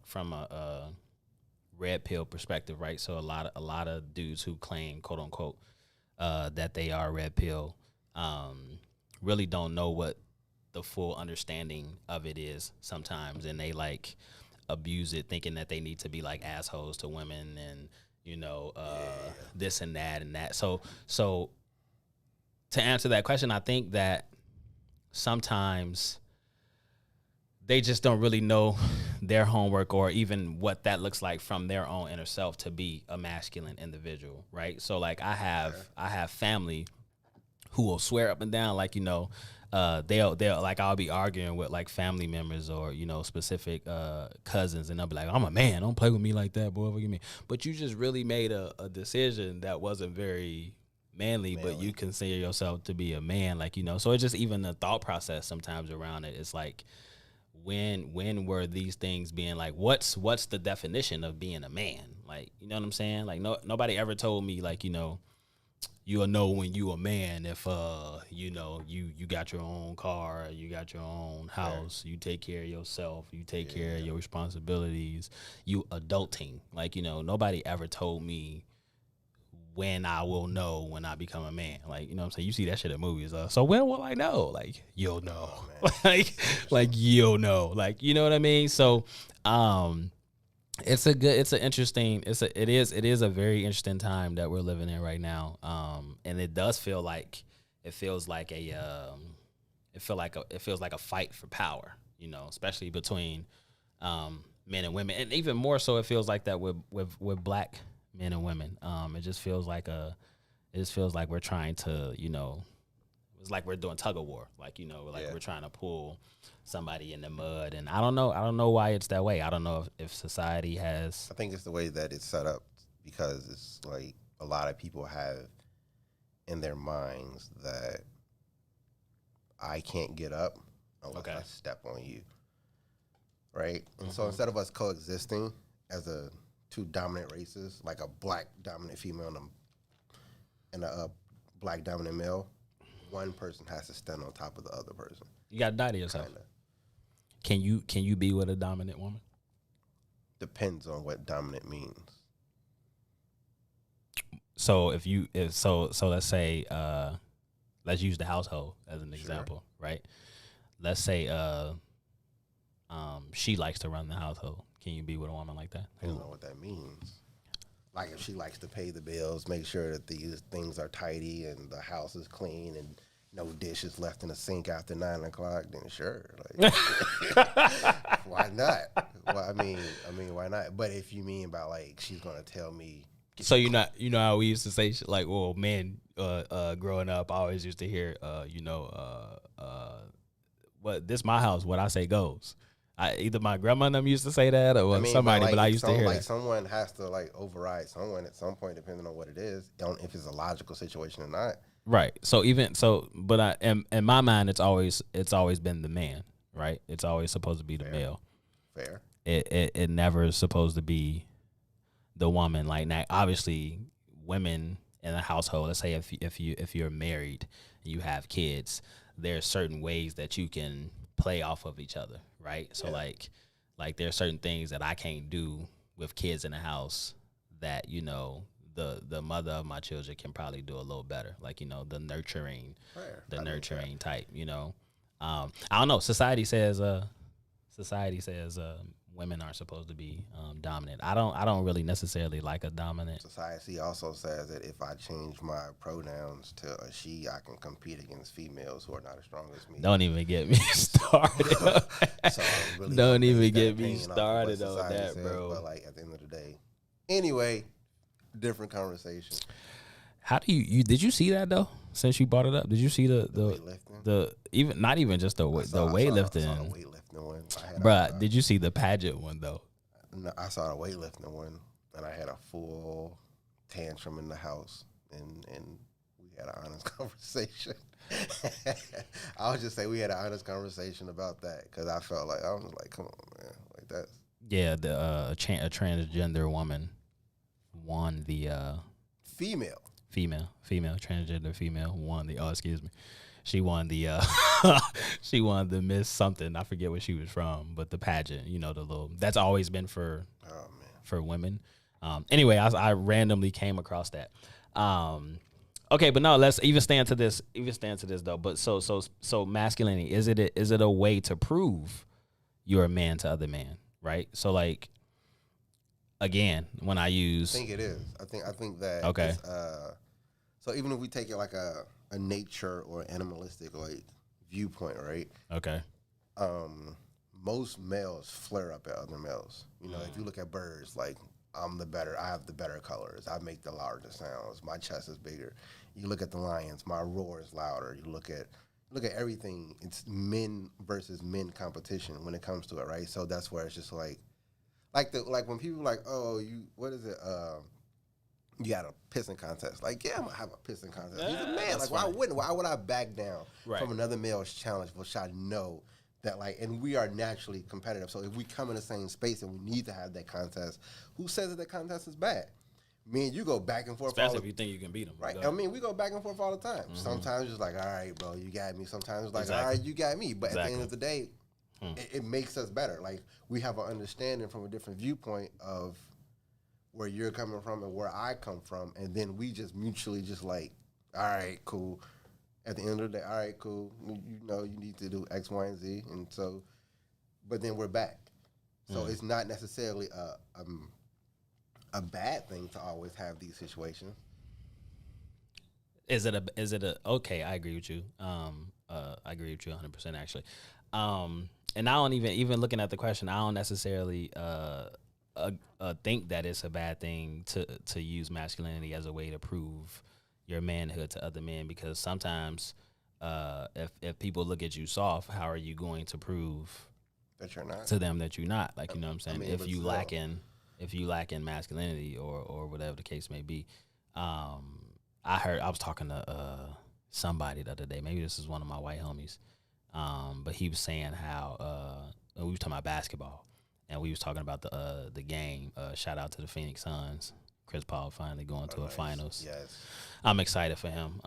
red pill perspective, right? So a lot of dudes who claim, quote unquote, that they are red pill, really don't know what the full understanding of it is sometimes, and they like abuse it, thinking that they need to be like assholes to women and, you know, this and that and that. So to answer that question, I think that sometimes they just don't really know their homework or even what that looks like from their own inner self to be a masculine individual, right? So like I have family who will swear up and down, like, you know, they'll like, I'll be arguing with like family members or, you know, specific cousins, and they'll be like, I'm a man, don't play with me like that, boy, forgive me. But you just really made a decision that wasn't very manly, but you consider yourself to be a man, like, you know. So it's just even the thought process sometimes around it. It's like, when were these things being like, what's the definition of being a man? Like, you know what I'm saying? Like, nobody ever told me, like, you know, you'll know when you a man if you know, you got your own car, you got your own house, you take care of yourself, you take care of your responsibilities, you adulting. Like, you know, nobody ever told me when I will know when I become a man. Like, you know what I'm saying? You see that shit in movies. So when will I know? Like, you'll know. like you'll know. Like, you know what I mean? So it is a very interesting time that we're living in right now. And it does feel like it feels like a fight for power, you know, especially between men and women. And even more so, it feels like that with black men and women. It just feels like we're trying to, you know, it's like we're doing tug of war, like, you know, like we're trying to pull somebody in the mud. And I don't know why it's that way. I don't know if society has. I think it's the way that it's set up, because it's like a lot of people have in their minds that I can't get up unless I step on you, right? And so instead of us coexisting as two dominant races, like a black dominant female and a black dominant male, one person has to stand on top of the other person. You gotta die to yourself. Kinda. Can you be with a dominant woman? Depends on what dominant means. So let's say let's use the household as an example, right? Let's say she likes to run the household. Can you be with a woman like that? I don't know what that means. Like, if she likes to pay the bills, make sure that these things are tidy and the house is clean and no dishes left in the sink after 9 o'clock, then sure. Like, why not? Well, I mean, why not? But if you mean by like she's gonna tell me, so you know how we used to say like, well, men, growing up, I always used to hear, what this my house, what I say goes. Either my grandma and them used to say that, or somebody, but I used to hear that. Someone has to like override someone at some point, depending on what it is, if it's a logical situation or not. Right. So but in my mind, it's always been the man. right? It's always supposed to be the male. Fair. It never is supposed to be the woman. Like, now, obviously, women in a household, let's say if you're married and you have kids, there are certain ways that you can play off of each other, right? So like there are certain things that I can't do with kids in the house that, you know, the mother of my children can probably do a little better. Like, you know, the nurturing type, you know. I don't know. Society says women aren't supposed to be dominant. I don't really necessarily like a dominant. Society also says that if I change my pronouns to a she, I can compete against females who are not as strong as me. Don't even get me started. So really don't even get me started on that, says, bro. But like at the end of the day, anyway, different conversation. How do you did you see that though? Since you brought it up, did you see the even not even just the weightlifting? I saw the weightlifting one. Bruh, did you see the pageant one though? No, I saw the weightlifting one, and I had a full tantrum in the house, and we had an honest conversation. I would just say we had an honest conversation about that because I felt like I was like, come on, man, like that. Yeah, a transgender woman won the female transgender female won the she won the she won the Miss something. I forget where she was from, but the pageant, you know, the little that's always been for women. Anyway, I randomly came across that. Okay, but no, let's even stand to this though. But so masculinity, is it a way to prove you're a man to other men, right? So like, again, when I think it is. I think that okay. So even if we take it like a nature or animalistic like viewpoint, right? Okay. Most males flare up at other males. You know, if you look at birds, like I have the better colors. I make the larger sounds. My chest is bigger. You look at the lions, my roar is louder. You look at everything. It's men versus men competition when it comes to it, right? So that's where it's just like when people are like, oh, what is it? You got a pissing contest. Like, yeah, I'm gonna have a pissing contest. He's a man. Like, why would I back down from another male's challenge, which I know that and we are naturally competitive. So if we come in the same space and we need to have that contest, who says that contest is bad? Me and you go back and forth. Especially if you think you can beat them. Right. I mean, we go back and forth all the time. Mm-hmm. Sometimes it's like, all right, bro, you got me. Sometimes it's like, all right, you got me. But at the end of the day, it makes us better. Like, we have an understanding from a different viewpoint of where you're coming from and where I come from. And then we just mutually just like, all right, cool. At the end of the day, all right, cool. You know, you need to do X, Y, and Z. And so, but then we're back. So it's not necessarily a bad thing to always have these situations. Is it a okay, I agree with you. I agree with you 100% actually. And I don't even looking at the question, I don't necessarily think that it's a bad thing to use masculinity as a way to prove your manhood to other men, because sometimes if people look at you soft, how are you going to prove that you're not to them that you're not? Like, you know what I'm saying? I mean, if you lack in masculinity or whatever the case may be. I was talking to somebody the other day, maybe this is one of my white homies, but he was saying how we was talking about basketball, and we was talking about the game. Shout out to the Phoenix Suns. Chris Paul finally going to a finals. Yes. I'm excited for him.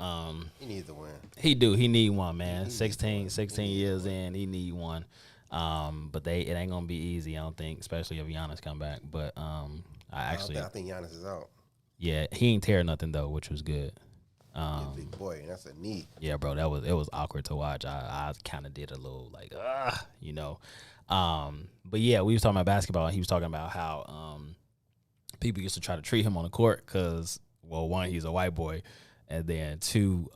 He needs to win. He do. He need one, man. 16 years in, he need one. But it ain't gonna be easy, I don't think, especially if Giannis come back. But I think Giannis is out. Yeah, he ain't tear nothing though, which was good. Big boy, and that's a knee. Yeah, bro, it was awkward to watch. I kind of did a little like, you know. But yeah, we was talking about basketball, and he was talking about how people used to try to treat him on the court because, well, one, he's a white boy, and then two,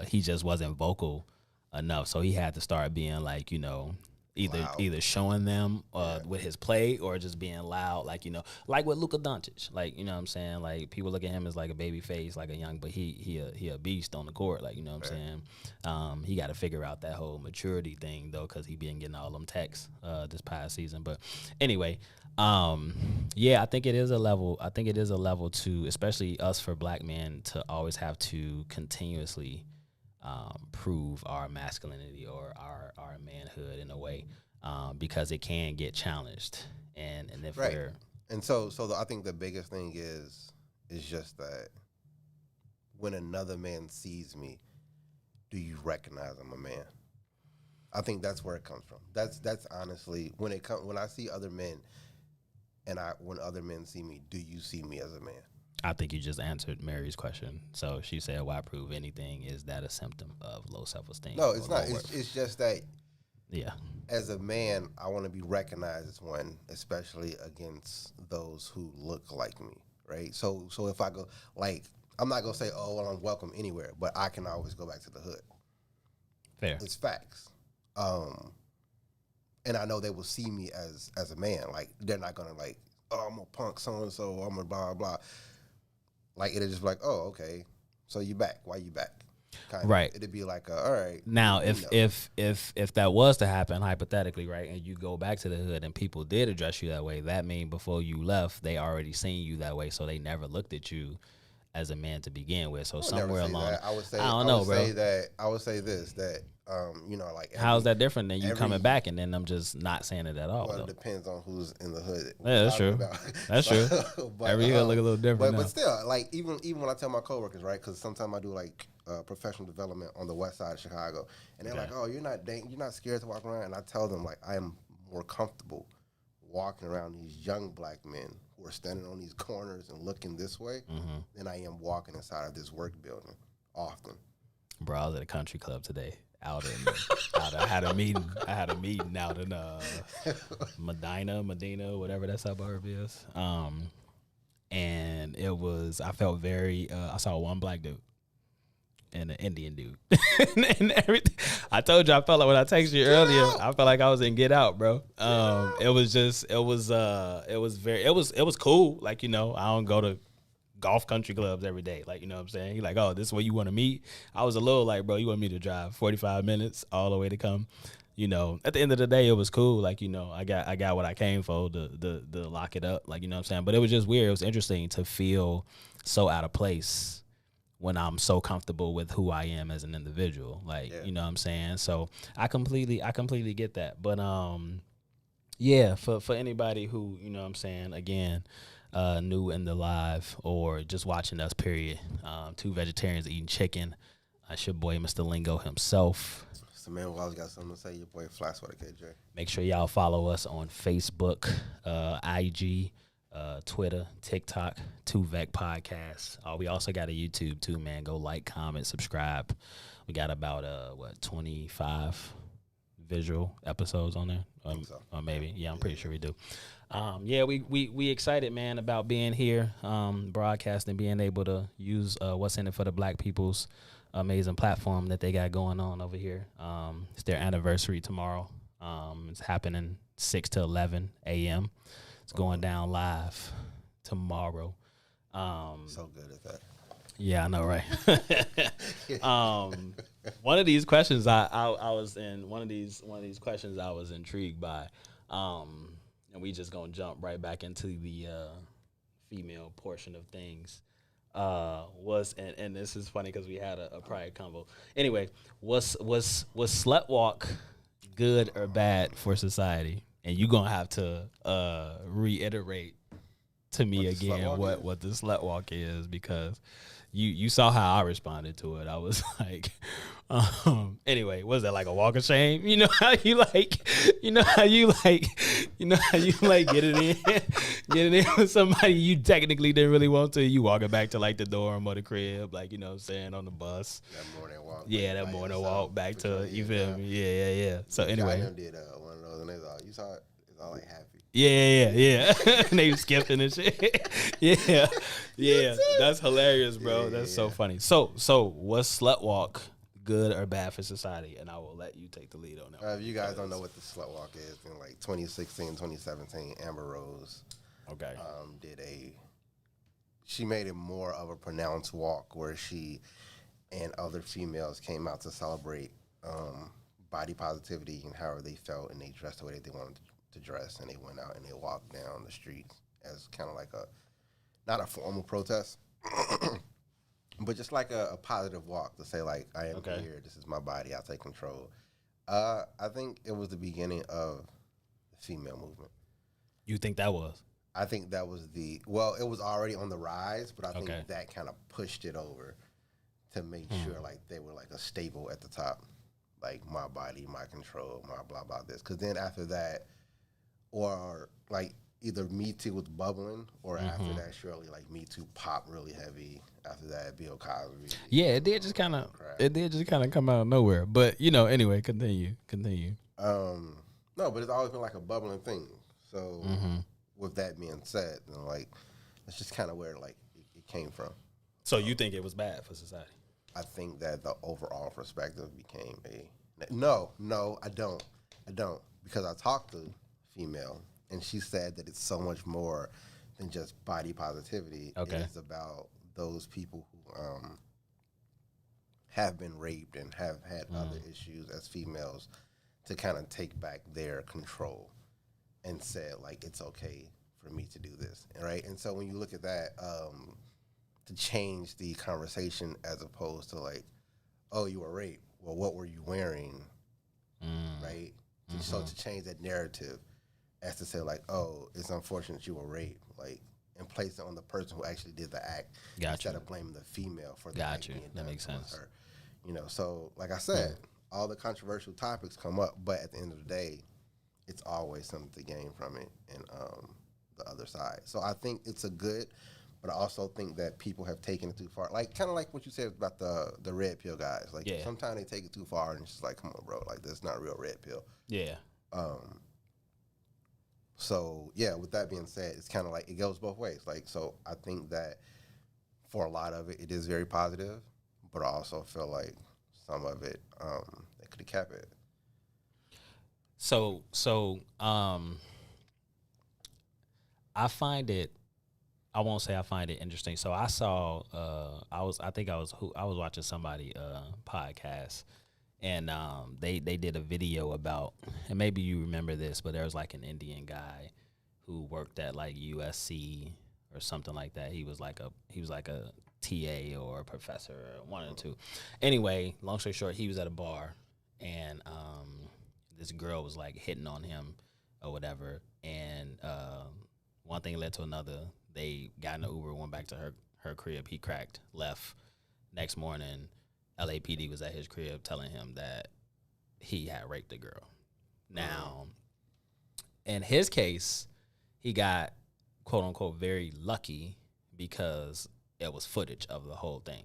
he just wasn't vocal enough, so he had to start being like, you know, either showing them with his play or just being loud, like, you know, like with Luka Doncic, like, you know what I'm saying, like people look at him as like a baby face, like a young, but he a beast on the court, like, you know what I'm saying. He got to figure out that whole maturity thing though, because he been getting all them texts this past season. But anyway, yeah, I think it is a level to, especially us for black men, to always have to continuously prove our masculinity or our manhood in a way, because it can get challenged. And if Right. we're And so I think the biggest thing is just that when another man sees me, do you recognize I'm a man? I think that's where it comes from. That's honestly when I see other men, and when other men see me, do you see me as a man? I think you just answered Mary's question. So she said, why prove anything? Is that a symptom of low self-esteem? No, it's not. It's just that, yeah, as a man, I want to be recognized as one, especially against those who look like me, right? So if I go, like, I'm not going to say, oh, well, I'm welcome anywhere, but I can always go back to the hood. fair. It's facts. And I know they will see me as a man. Like, they're not going to, like, oh, I'm a punk so-and-so, I'm a blah, blah. Like, it'll just be like, oh, okay, so you back. Why you back? Kind of. Right. It'd be like, all right. Now, if that was to happen, hypothetically, right, and you go back to the hood and people did address you that way, that mean before you left, they already seen you that way, so they never looked at you as a man to begin with. So somewhere along, I would say, I don't know, bro. I would say this, that, like. How's that different than you coming back and then I'm just not saying it at all? Well, though? it depends on who's in the hood. Yeah, that's true. That's true. But, Every hood look a little different. But still, like, even when I tell my coworkers, right, because sometimes I do, like, professional development on the west side of Chicago, and they're like, oh, you're not scared to walk around? And I tell them, like, I am more comfortable walking around these young black men who are standing on these corners and looking this way than I am walking inside of this work building often. Bro, I was at a country club today. I had a meeting out in Medina, whatever that suburb is. And I felt very. I saw one black dude and an Indian dude, and everything. I told you I felt like when I texted you earlier, I felt like I was in Get Out, bro. It was cool. Like, I don't go to golf country clubs every day. Like, you know what I'm saying? He like, oh, this is where you want to meet? I was a little like, bro, you want me to drive 45 minutes all the way to come? At the end of the day, it was cool. Like, I got what I came for, to lock it up. Like, you know what I'm saying? But it was just weird. It was interesting to feel so out of place when I'm so comfortable with who I am as an individual. Like, you know what I'm saying? So I completely get that. But yeah, for anybody who, you know what I'm saying, again, new in the live or just watching us, period. Two vegetarians eating chicken. It's your boy, Mr. Lingo himself. So, man, who else got something to say? Your boy, Fly Sweater KJ. Make sure y'all follow us on Facebook, IG, Twitter, TikTok, 2Vec Podcast. We also got a YouTube too, man. Go like, comment, subscribe. We got about 25 visual episodes on there, or maybe. Yeah, I'm pretty sure we do. Yeah, we excited, man, about being here, broadcasting, being able to use What's in It for the Black People's amazing platform that they got going on over here. It's their anniversary tomorrow. It's happening 6 to 11 a.m. It's going down live tomorrow. So good at that. Yeah, I know, right? One of these questions I was in. One of these questions I was intrigued by. And we just gonna jump right back into the female portion of things. And this is funny because we had a prior convo. Anyway, was slut walk good or bad for society? And you gonna have to reiterate to me again what the slut walk is, because you saw how I responded to it. I was like, anyway, was that like a walk of shame? You know how you like getting in with somebody you technically didn't really want to. You walking back to like the dorm or the crib, like, you know what I'm saying, on the bus. That morning walk. Yeah, that morning walk back to, you feel me? Yeah. So anyway. I did one of those and they thought, you saw it? It's all like happy. Yeah. And they skipping and shit. Yeah. That's hilarious, bro. Yeah, That's so funny. So was slut walk good or bad for society? And I will let you take the lead on that. If you guys don't know what the slut walk is, in like 2016, 2017, Amber Rose, she made it more of a pronounced walk where she and other females came out to celebrate body positivity and however they felt, and they dressed the way that they wanted to dress, and they went out and they walked down the street as kind of like not a formal protest, but just like a positive walk to say like, I am here. This is my body. I'll take control. I think it was the beginning of the female movement. You think that was? I think that was it was already on the rise, but I think that kind of pushed it over to make sure like they were like a staple at the top, like my body, my control, my blah, blah, this. Because then after that, or like either Me Too was bubbling, or after that, surely like Me Too popped really heavy. After that, Bill Cosby. Yeah, it did just kind of come out of nowhere. But anyway, continue. No, but it's always been like a bubbling thing. So with that being said, like that's just kind of where like it came from. So you think it was bad for society? I think that the overall perspective became no, I don't, because I talked to a female and she said that it's so much more than just body positivity. Okay. It's about those people who have been raped and have had other issues as females to kind of take back their control and said, like, it's okay for me to do this, right? And so when you look at that, to change the conversation as opposed to like, oh, you were raped. Well, what were you wearing, right? So to change that narrative as to say like, oh, it's unfortunate you were raped, like, and place it on the person who actually did the act instead of blaming the female for the act being done. That makes sense. Her. So like I said, all the controversial topics come up, but at the end of the day, it's always something to gain from it and the other side. So I think it's a good, but I also think that people have taken it too far. Like kind of like what you said about the red pill guys. Like sometimes they take it too far and it's just like, come on, bro, like that's not a real red pill. Yeah. So yeah, with that being said, it's kind of like it goes both ways. Like, so I think that for a lot of it, it is very positive, but I also feel like some of it, they could have kept it. So I find it, I won't say I find it interesting. So I saw, I was watching somebody podcast, and they did a video about, and maybe you remember this, but there was like an Indian guy who worked at like USC or something like that. He was like a TA or a professor, or one of the two. Anyway, long story short, he was at a bar, and this girl was like hitting on him or whatever, and one thing led to another. They got in the Uber, went back to her crib. He cracked, left. Next morning, LAPD was at his crib telling him that he had raped the girl. Now, in his case, he got, quote unquote, very lucky because it was footage of the whole thing.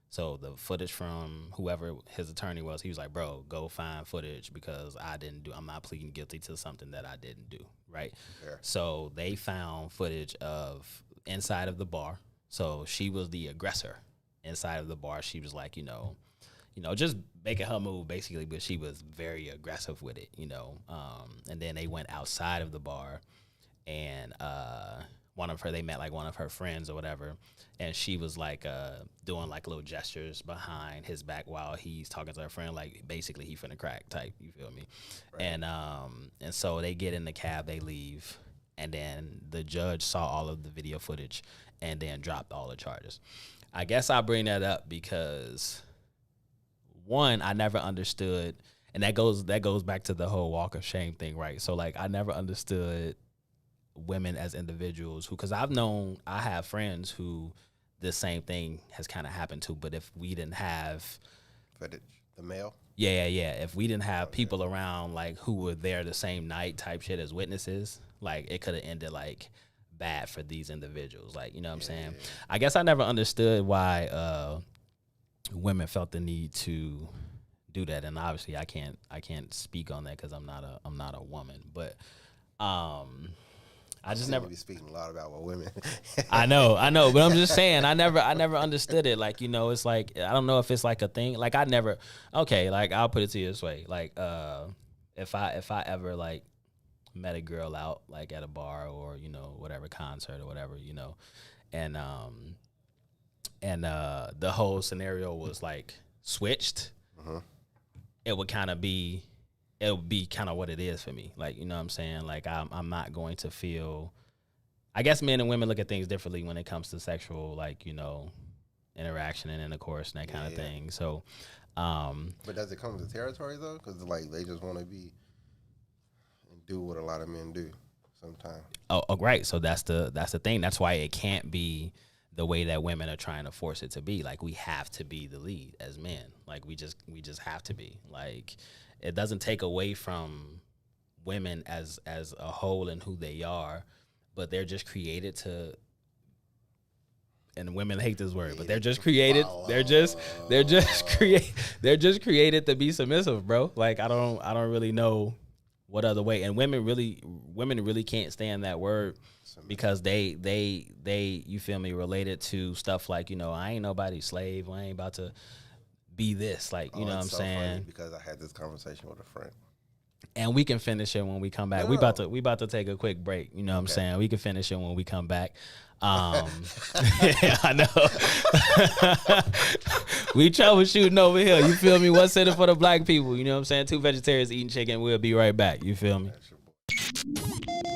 So the footage from whoever his attorney was, he was like, bro, go find footage because I'm not pleading guilty to something that I didn't do, right? Yeah. So they found footage of inside of the bar. So she was the aggressor inside of the bar. She was like, just making her move basically, but she was very aggressive with it, and then they went outside of the bar, and they met like one of her friends or whatever, and she was like doing like little gestures behind his back while he's talking to her friend, like basically he finna crack type, you feel me? Right. And so they get in the cab, they leave, and then the judge saw all of the video footage and then dropped all the charges. I guess I bring that up because one, I never understood, and that goes back to the whole walk of shame thing, right? So like I never understood women as individuals because I have friends who the same thing has kind of happened to, but if we didn't have footage, the male, if we didn't have people around like who were there the same night type shit as witnesses, like it could have ended like bad for these individuals, like, you know what I'm saying? I guess I never understood why women felt the need to do that, and obviously I can't speak on that because I'm not a woman, but I just never be speaking a lot about what women. I know, but I'm just saying I never understood it. Like, it's like I don't know if it's like a thing. Like like I'll put it to you this way. Like if I ever like met a girl out like at a bar or whatever concert or whatever, and the whole scenario was like switched, it would be kind of what it is for me. Like, you know what I'm saying? Like, I'm not going to feel, I guess men and women look at things differently when it comes to sexual, like, interactions interaction and intercourse and that kind of thing. So, but does it come with the territory though? Because like they just want to be and do what a lot of men do sometimes. Oh, right. So that's the thing. That's why it can't be the way that women are trying to force it to be. Like, we have to be the lead as men. Like, we just have to be. Like, it doesn't take away from women as a whole and who they are, but they're just created to, and women hate this word, but they're just created. They're just created to be submissive, bro. Like, I don't really know what other way. And women really can't stand that word because they you feel me, related to stuff like, you know, I ain't nobody's slave. I ain't about to be this. Like, you know what I'm saying? Because I had this conversation with a friend. And we can finish it when we come back. We about to take a quick break. You know what I'm saying? We can finish it when we come back. Yeah, I know. We troubleshooting over here. You feel me? What's in it for the black people? You know what I'm saying? 2 vegetarians eating chicken. We'll be right back. You feel me?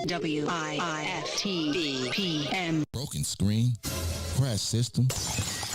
WIFTBPM. Broken screen? Crash system?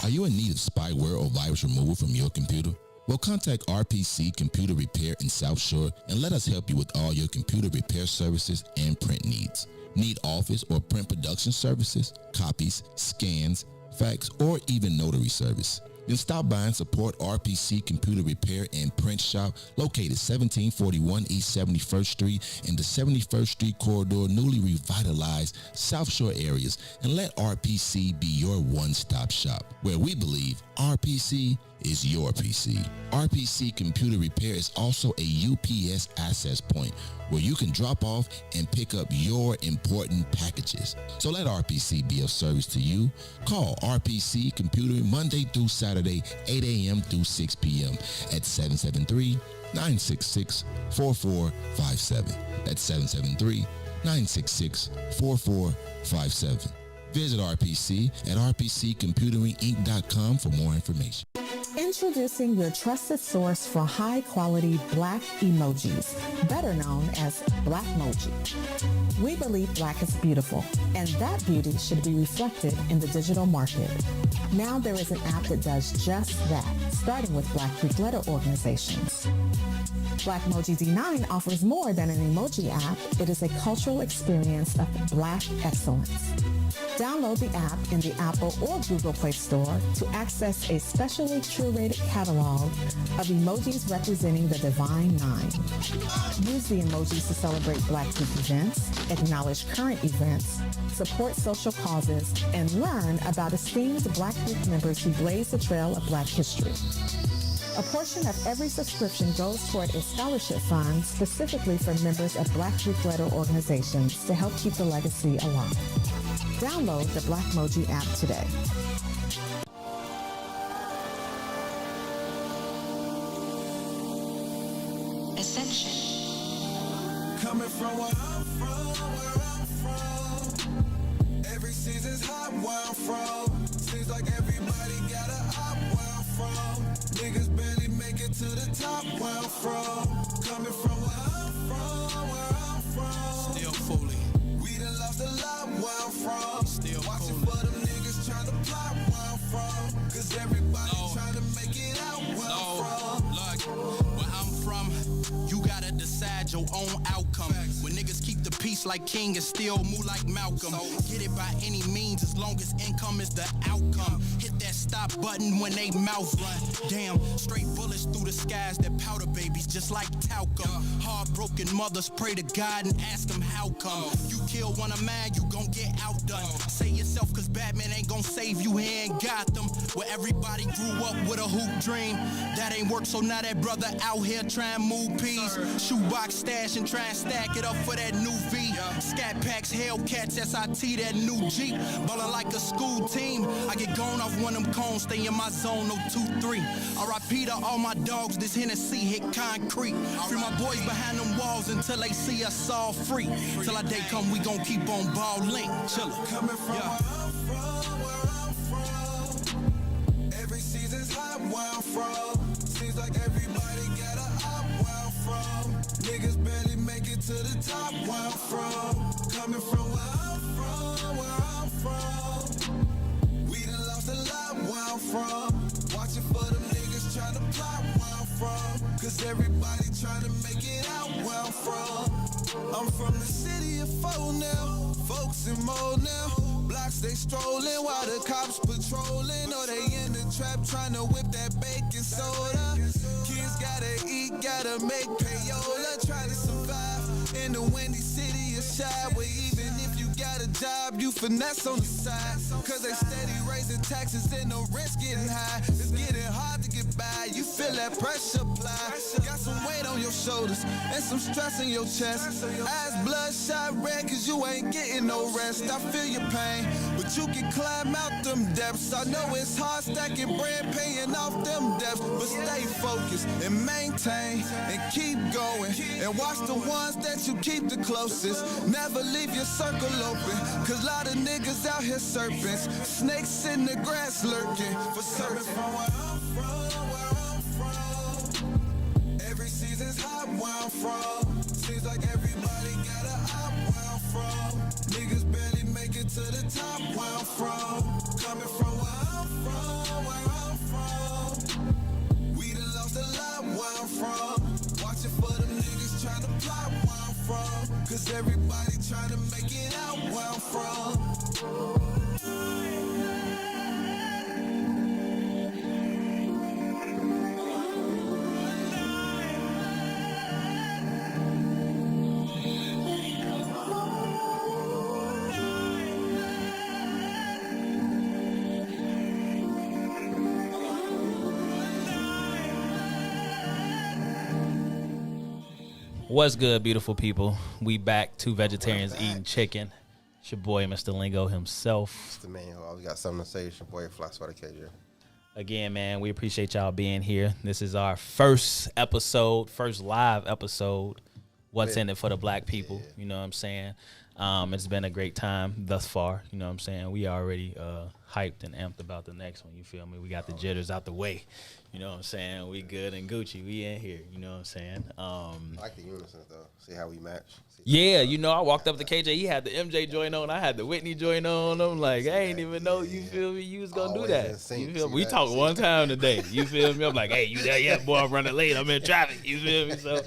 Are you in need of spyware or virus removal from your computer? Well, contact RPC Computer Repair in South Shore and let us help you with all your computer repair services and print needs. Need office or print production services, copies, scans, fax, or even notary service? Then stop by and support RPC Computer Repair and Print Shop, located 1741 East 71st Street in the 71st Street corridor, newly revitalized South Shore areas, and let RPC be your one-stop shop, where we believe RPC is your PC. RPC Computer Repair is also a UPS access point where you can drop off and pick up your important packages. So let RPC be of service to you. Call RPC Computer Monday through Saturday, 8 a.m. through 6 p.m. at 773-966-4457. That's 773-966-4457. Visit RPC at rpccomputeringinc.com for more information. Introducing your trusted source for high-quality black emojis, better known as Blackmoji. We believe black is beautiful, and that beauty should be reflected in the digital market. Now there is an app that does just that, starting with Black Greek letter organizations. Blackmoji D9 offers more than an emoji app. It is a cultural experience of black excellence. Download the app in the Apple or Google Play Store to access a specially curated catalog of emojis representing the Divine Nine. Use the emojis to celebrate Black Greek events, acknowledge current events, support social causes, and learn about esteemed Black Greek members who blaze the trail of Black history. A portion of every subscription goes toward a scholarship fund specifically for members of Black Greek letter organizations to help keep the legacy alive. Download the Blackmoji app today. Ascension. Coming from where I'm from. Every season's hot where I'm from. Seems like everybody got a op where I'm from. Niggas barely make it to the top where I'm from. Coming from where I'm from. Still fooling. We done lost a lot where I'm from. Still watching for them niggas trying to plot where I'm from. Cause everybody trying to make it out where I'm from. Look, where I'm from, you gotta decide your own outcome. When niggas keep the peace like King and still move like Malcolm. Get it by any means as long as income is the outcome. Hit that stop button when they mouth run. Damn, straight bullets through the skies that powder babies just like talcum. Heartbroken mothers pray to God and ask them how come. You kill one of mine, you gon' get outdone. Say yourself cause Batman ain't gon' save you here in Gotham, where everybody grew up with a hoop dream. That ain't work, so now that brother out here trying to move peas. Shoebox stash and try and stack it up for that new V. Scat packs, Hellcats, SIT, that new Jeep. Ballin' like a school team. I get gone off one of them cones, stay in my zone, no 2-3. RIP to all my dogs, this Hennessy hit concrete. Free my boys behind them walls until they see us all free. Till our day come, we gon' keep on ballin'. Chillin'. Coming from where I'm from. Every season's hot where I'm from. Seems like everybody got a op where I'm from. Niggas barely make it to the top where I'm from. Coming from where I'm from. We done lost a lot where I'm from. Cause everybody trying to make it out where I'm from. I'm from the city of Faux now, folks in mode now. Blocks they strolling while the cops patrolling. Or they in the trap trying to whip that baking soda. Kids gotta eat, gotta make payola. Trying to survive in the windy city of Shy, where even if you got a job, you finesse on the side. Cause they steady raising taxes and the rent's getting high. It's getting hard to get by, you feel that pressure apply. Got some weight on your shoulders and some stress in your chest. Eyes bloodshot red cause you ain't getting no rest. I feel your pain, but you can climb out them depths. I know it's hard stacking bread, paying off them debts, but stay focused and maintain and keep going. And watch the ones that you keep the closest. Never leave your circle open, cause a lot of niggas out here serpents. Snakes in the grass lurking for certain. From where I'm from. Every season's hot where I'm from. Seems like everybody got a op where I'm from. Niggas barely make it to the top where I'm from. Coming from where I'm from. We done lost a lot where I'm from. Watching for them niggas trying to plot where I'm from. Cause everybody trying to make it out where I'm from. What's good, beautiful people? We back, two vegetarians eating chicken. It's your boy, Mr. Lingo himself. It's the man who always got something to say. It's your boy, Fly Sweater KJ. Again, man, we appreciate y'all being here. This is our first episode, first live episode. What's in it for the black people? You know what I'm saying? It's been a great time thus far. You know what I'm saying? We already hyped and amped about the next one. You feel me? We got the jitters out the way. You know what I'm saying? We good and Gucci. We in here. You know what I'm saying? I like the unison, though. See how we match? Yeah, you know, I walked up to KJ. He had the MJ joint on. I had the Whitney joint on. I'm like, I ain't even know, you feel me? You was going to do that. You feel me? We talked one time today. You feel me? I'm like, hey, you there yet? Boy, I'm running late. I'm in traffic. You feel me? So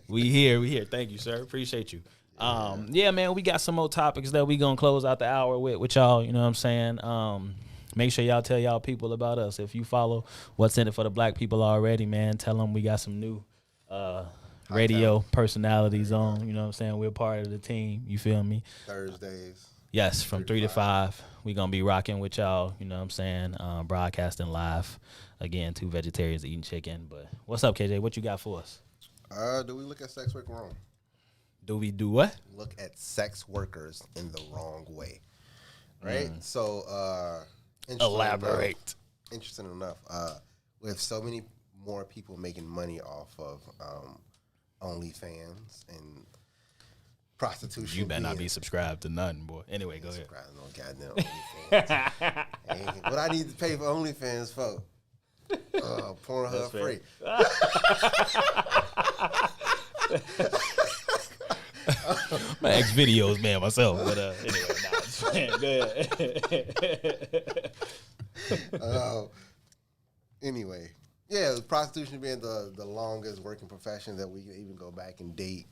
we here. Thank you, sir. Appreciate you. Yeah, man, we got some more topics that we going to close out the hour with y'all. You know what I'm saying? Make sure y'all tell y'all people about us. If you follow What's in It for the Black People already, man, tell them we got some new radio personalities on. You know what I'm saying? We're part of the team. You feel me? Thursdays. Yes, from 3 to 5. We're going to be rocking with y'all. You know what I'm saying? Broadcasting live. Again, two vegetarians eating chicken. But what's up, KJ? What you got for us? Do we look at sex work wrong? Do we do what? Look at sex workers in the wrong way. Right? So, elaborate. Interesting enough, with so many more people making money off of OnlyFans and prostitution. You better not be subscribed to nothing, boy. Anyway, go ahead. Subscribe to no goddamn OnlyFans. What I need to pay for OnlyFans for? Pornhub free. My ex videos, man, myself. But anyway, go ahead. Anyway, yeah, prostitution being the longest working profession that we can even go back and date.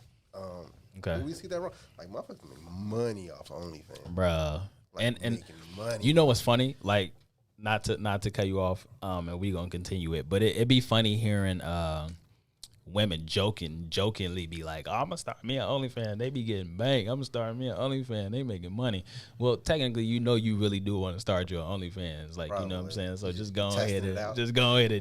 Okay, do we see that wrong? Like, motherfuckers make money off OnlyFans, bruh. Like, and money. You know what's funny? Like, not to cut you off, and we gonna continue it, but it'd be funny hearing women jokingly be like, oh, I'm gonna start me an OnlyFans. They be getting banged. I'm gonna start me an OnlyFans. They making money. Well, technically, you know, you really do want to start your OnlyFans. Like, probably. You know what I'm saying? So just go ahead and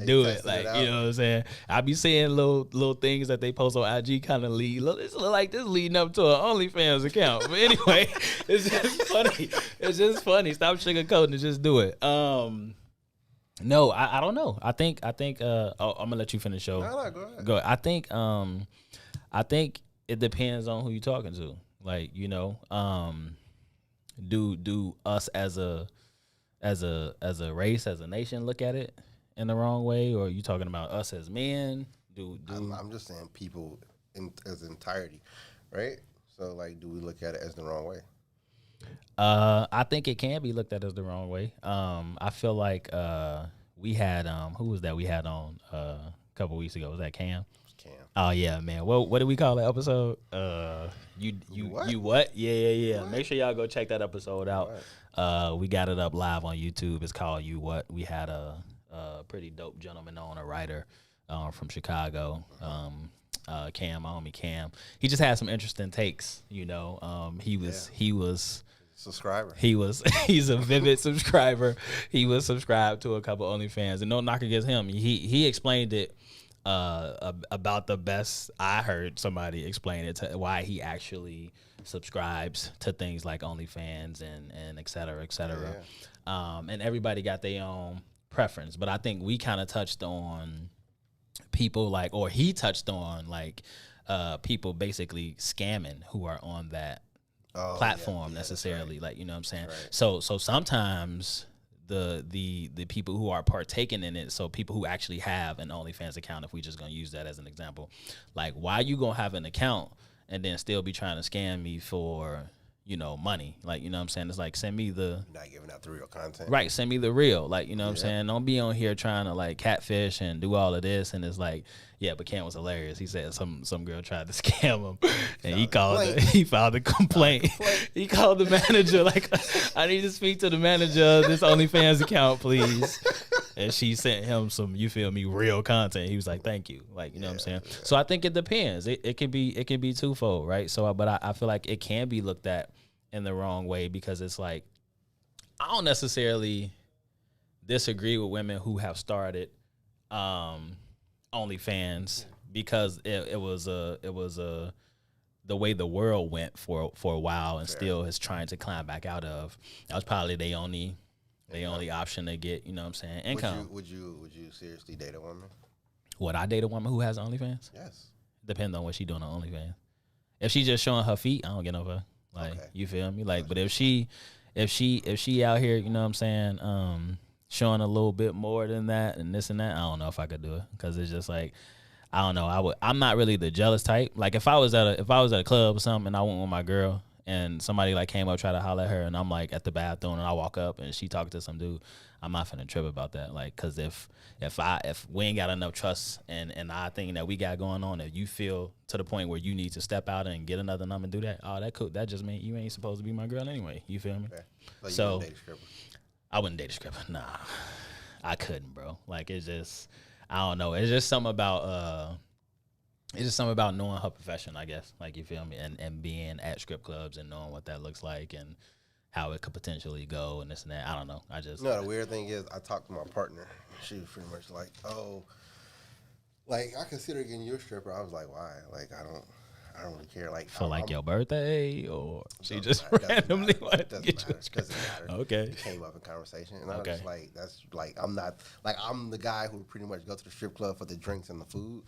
do it. Like, you know what I'm saying? I be seeing little things that they post on IG kind of lead. Look, this look like this leading up to an OnlyFans account. But anyway, it's just funny. It's just funny. Stop sugarcoating and just do it. No, I don't know. I think I'm gonna let you finish show. No, go ahead. Go. I think it depends on who you're talking to. Like, you know, do us as a race, as a nation, look at it in the wrong way, or are you talking about us as men? I'm just saying people as entirety, right? So, like, do we look at it as the wrong way? I think it can be looked at as the wrong way. I feel like we had who was that we had on a couple weeks ago. Was that Cam? Cam. Oh yeah, man. What did we call that episode? You what? Yeah. Make sure y'all go check that episode out. We got it up live on YouTube. It's called You What. We had a pretty dope gentleman on, a writer from Chicago. Cam, my homie Cam. He just had some interesting takes. You know, he was subscriber. He's a vivid subscriber. He was subscribed to a couple OnlyFans, and no knock against him. He explained it about the best I heard somebody explain it to why he actually subscribes to things like OnlyFans and et cetera, et cetera. Yeah. And everybody got their own preference, but I think we kind of touched on people like, or he touched on like people basically scamming who are on that platform necessarily, like, you know what I'm saying? Right. So sometimes the people who are partaking in it, so people who actually have an OnlyFans account, if we just gonna use that as an example, like, why you gonna have an account and then still be trying to scam me for, you know, money? Like, you know what I'm saying? It's like, send me the... You're not giving out the real content. Right, send me the real. Like, you know what I'm saying? Don't be on here trying to, like, catfish and do all of this. And it's like, yeah, but Cam was hilarious. He said some girl tried to scam him. And he filed a complaint. He called the manager, like, I need to speak to the manager of this OnlyFans account, please. And she sent him some, you feel me, real content. He was like, thank you. Like, you know what I'm saying? Yeah. So I think it depends. It can be twofold, right? So, but I feel like it can be looked at in the wrong way, because it's like, I don't necessarily disagree with women who have started OnlyFans, because it was the way the world went for a while, and still is trying to climb back out of. That was probably the only option to get, you know what I'm saying, income. Would you seriously date a woman? Would I date a woman who has OnlyFans? Yes. Depends on what she doing on OnlyFans. If she just showing her feet, I don't get no fuck. Like, you feel me? Like, but if she out here, you know what I'm saying, showing a little bit more than that and this and that, I don't know if I could do it, because it's just like, I don't know. I'm not really the jealous type. Like, if I was at a club or something and I went with my girl and somebody like came up, try to holler at her, and I'm like at the bathroom and I walk up and she talking to some dude, I'm not finna trip about that. Like, cause if we ain't got enough trust and I think that we got going on, if you feel to the point where you need to step out and get another number and do that, that cool. That just means you ain't supposed to be my girl anyway. You feel me? Okay. So I wouldn't date a stripper. Nah, I couldn't, bro. Like, it's just, I don't know. It's just something about knowing her profession, I guess. Like, you feel me? And being at strip clubs and knowing what that looks like and how it could potentially go and this and that. I don't know. No, the weird thing is, I talked to my partner. She was pretty much like, like, I consider getting you a stripper. I was like, why? Like, I don't really care. Like, for like your birthday, or she just randomly wanted to get you a stripper? Doesn't matter. Okay. It came up in conversation, and I was just like, that's like, I'm not, like, I'm the guy who pretty much go to the strip club for the drinks and the food,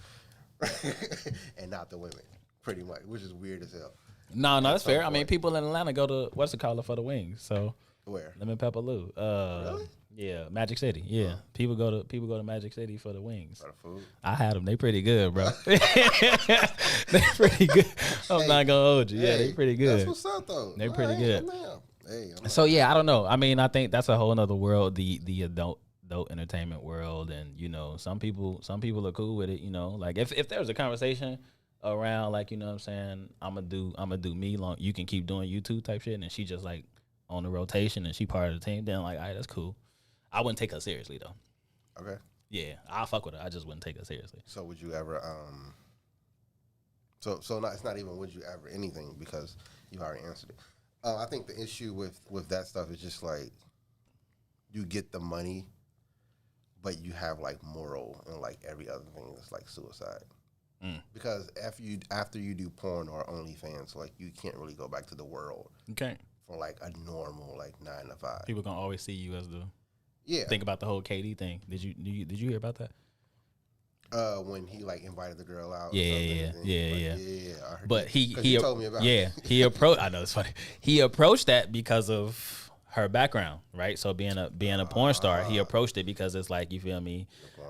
and not the women, pretty much, which is weird as hell. No, that's fair. I mean, people in Atlanta go to what's it called for the wings. So where? Lemon Pepper Lou. Really? Yeah, Magic City. Yeah, people go to Magic City for the wings. For the food. I had them. They pretty good, bro. They pretty good. I'm not gonna hold you. Yeah, they pretty good. That's what's up though. They pretty good. So yeah, I don't know. I mean, I think that's a whole nother world, the adult entertainment world, and you know, some people are cool with it. You know, like if there was a conversation around, like, you know what I'm saying, I'm gonna do me long, you can keep doing YouTube type shit, and she just like on the rotation and she part of the team, then like, all right, that's cool. I wouldn't take her seriously though. Okay. Yeah, I'll fuck with her. I just wouldn't take her seriously. So would you ever so not, it's not even would you ever anything, because you already answered it. I think the issue with that stuff is just like, you get the money, but you have like moral and like every other thing that's like suicide. Because after you do porn or OnlyFans, like, you can't really go back to the world. Okay. For like a normal, like, 9 to 5. People gonna always see you as the think about the whole KD thing. Did you hear about that? When he like invited the girl out. Yeah. I heard but he told me about it. He approached. I know it's funny. He approached that because of her background, right? So being a porn star, he approached it because it's like, you feel me,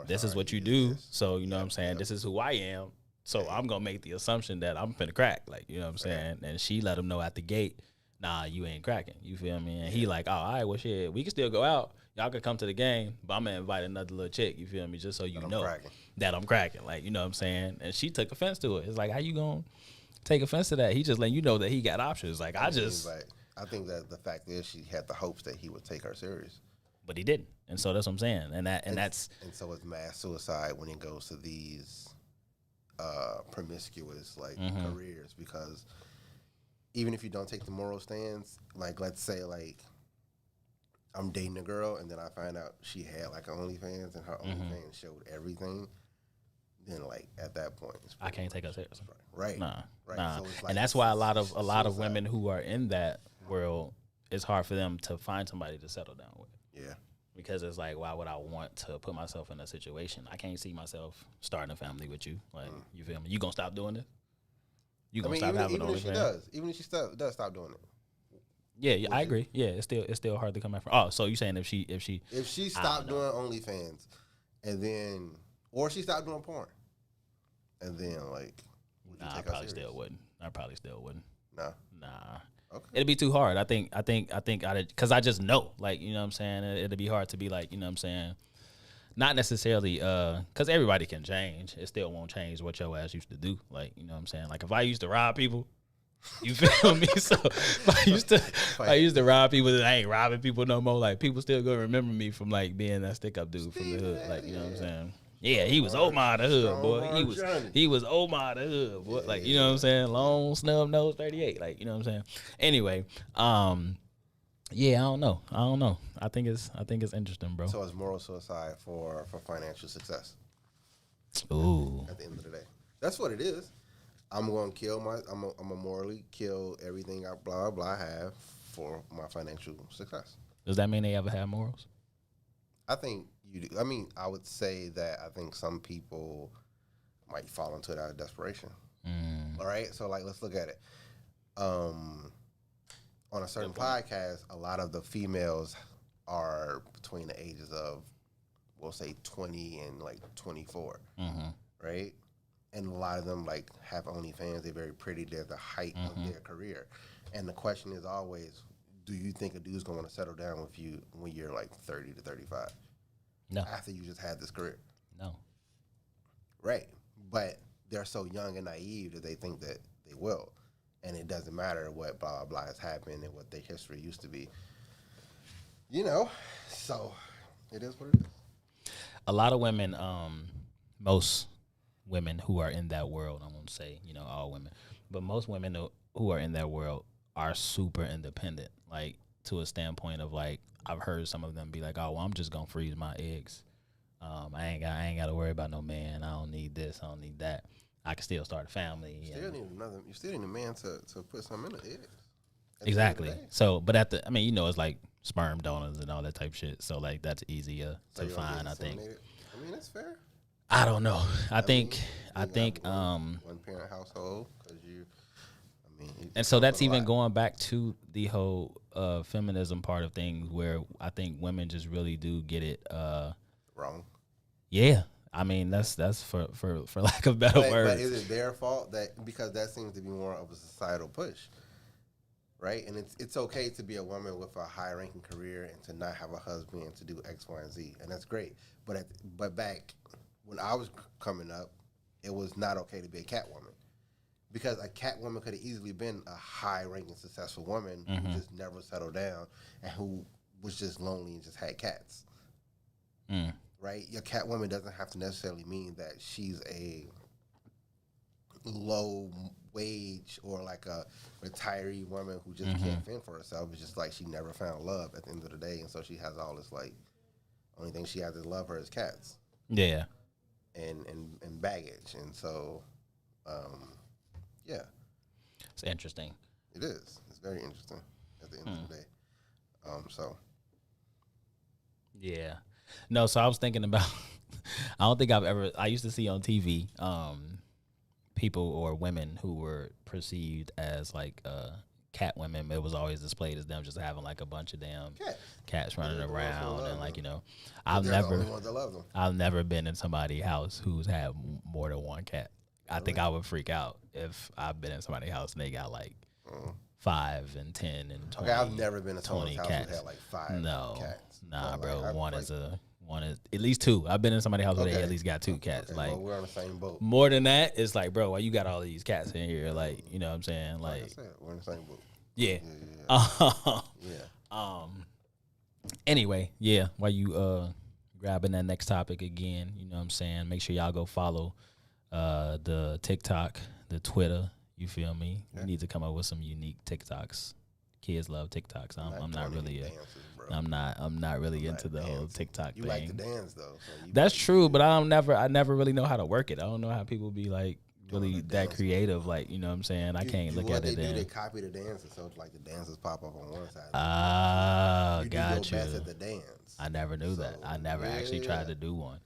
this is what you do. So you know what I'm saying, this is who I am. So I'm gonna make the assumption that I'm finna crack, like, you know what I'm saying. And she let him know at the gate, nah, you ain't cracking. You feel me? And he like, oh, all right, well shit, we can still go out. y'all could come to the game, but I'm gonna invite another little chick. You feel me? Just so you know that I'm cracking. Like, you know what I'm saying? And she took offense to it. It's like, how you gonna take offense to that? He just letting you know that he got options. Like, I think that the fact is she had the hopes that he would take her serious, but he didn't. And so that's what I'm saying. And so it's mass suicide when it goes to these promiscuous careers, because even if you don't take the moral stance, like let's say like I'm dating a girl and then I find out she had like OnlyFans and her OnlyFans showed everything, then like at that point I can't take her serious. Right. Nah. So and that's why a lot of women who are in that world, it's hard for them to find somebody to settle down with. Yeah. Because it's like, why would I want to put myself in a situation? I can't see myself starting a family with you. Like, you feel me? You gonna stop doing this? You gonna stop having even if she does. Even if she does stop doing it. Yeah, I agree. Yeah, it's still hard to come back from. Oh, so you saying if she stopped doing OnlyFans, and then, or she stopped doing porn, and then like, I probably still wouldn't. Nah. Okay. It'd be too hard. I think because I just know, like, you know what I'm saying? It'd be hard to be like, you know what I'm saying? Not necessarily, because everybody can change. It still won't change what your ass used to do. Like, you know what I'm saying? Like, if I used to rob people, you feel me? So if I used to rob people, and I ain't robbing people no more. Like, people still gonna remember me from like being that stick up dude from the hood. Like, you know what I'm saying? Yeah, he was Omar the hood, boy. He was Omar the hood, boy. Like, you know what I'm saying? Long snub nose 38. Like, you know what I'm saying? Anyway, yeah, I don't know. I think it's interesting, bro. So it's moral suicide for financial success. Ooh. At the end of the day, that's what it is. I'm going to kill I'm gonna morally kill everything I blah blah have for my financial success. Does that mean they ever have morals? I think you do. I mean, I would say that I think some people might fall into it out of desperation. All right, so like let's look at it. On a certain podcast, a lot of the females are between the ages of, we'll say 20 and like 24, right? And a lot of them like have OnlyFans. They're very pretty. They're the height of their career. And the question is always, do you think a dude's going to want to settle down with you when you're like 30 to 35? No. After you just had this career? No. Right. But they're so young and naive that they think that they will. And it doesn't matter what blah, blah, blah has happened and what their history used to be. You know, so it is what it is. A lot of women, most women who are in that world, I won't say, you know, all women, but most women who are in that world are super independent, like to a standpoint of like, I've heard some of them be like, oh, well, I'm just going to freeze my eggs. I ain't got to worry about no man. I don't need this. I don't need that. I can still start a family. You still need a man to put something in the eggs. Exactly. So, but you know, it's like sperm donors and all that type of shit. So like, that's easier to find, I think. I mean, that's fair. I don't know. I think one parent household, because and so that's even going back to the whole feminism part of things, where I think women just really do get it wrong. Yeah, I mean that's for lack of better words. But is it their fault because that seems to be more of a societal push, right? And it's okay to be a woman with a high ranking career and to not have a husband and to do X, Y, and Z, and that's great. But back when I was coming up, it was not okay to be a cat woman. Because a cat woman could have easily been a high-ranking, successful woman who just never settled down and who was just lonely and just had cats. Right? Your cat woman doesn't have to necessarily mean that she's a low wage or like a retiree woman who just can't fend for herself. It's just like she never found love at the end of the day, and so she has all this like, only thing she has to love her is cats. Yeah. And baggage, and so, yeah. It's interesting. It is. It's very interesting at the end of the day. So. Yeah. No, so I was thinking about, I don't think I used to see on TV, people or women who were perceived as like, cat women. It was always displayed as them just having like a bunch of damn cats running around, and like, you know, I've never been in somebody's house who's had more than one cat. I think I would freak out if I've been in somebody's house and they got like 5 and 10 and 20. Okay, I've never been to someone's 20 house cats. who had like 5 cats. Nah, But, bro. like, One is at least 2. I've been in somebody's house where they at least got 2 cats. Okay, Like well, we're on the same boat. more than that, it's like, bro, why you got all these cats in here? Like, you know what I'm saying? Like I Like, said, we're in the same boat. yeah. Yeah. Anyway, yeah. While you grabbing that next topic again, you know what I'm saying? Make sure y'all go follow the TikTok, the Twitter. You feel me? Yeah. We need to come up with some unique TikToks. Kids love TikToks. I'm not really I'm not really into the whole TikTok you thing. like to dance though. So That's true, but I never really know how to work it. I don't know how people be like really that creative. Like, you know what I'm saying? I can't look at it. They copy the dances, so like the dances pop up on one side. Ah, got you. Best at the dance. I never knew that. I never actually tried to do one.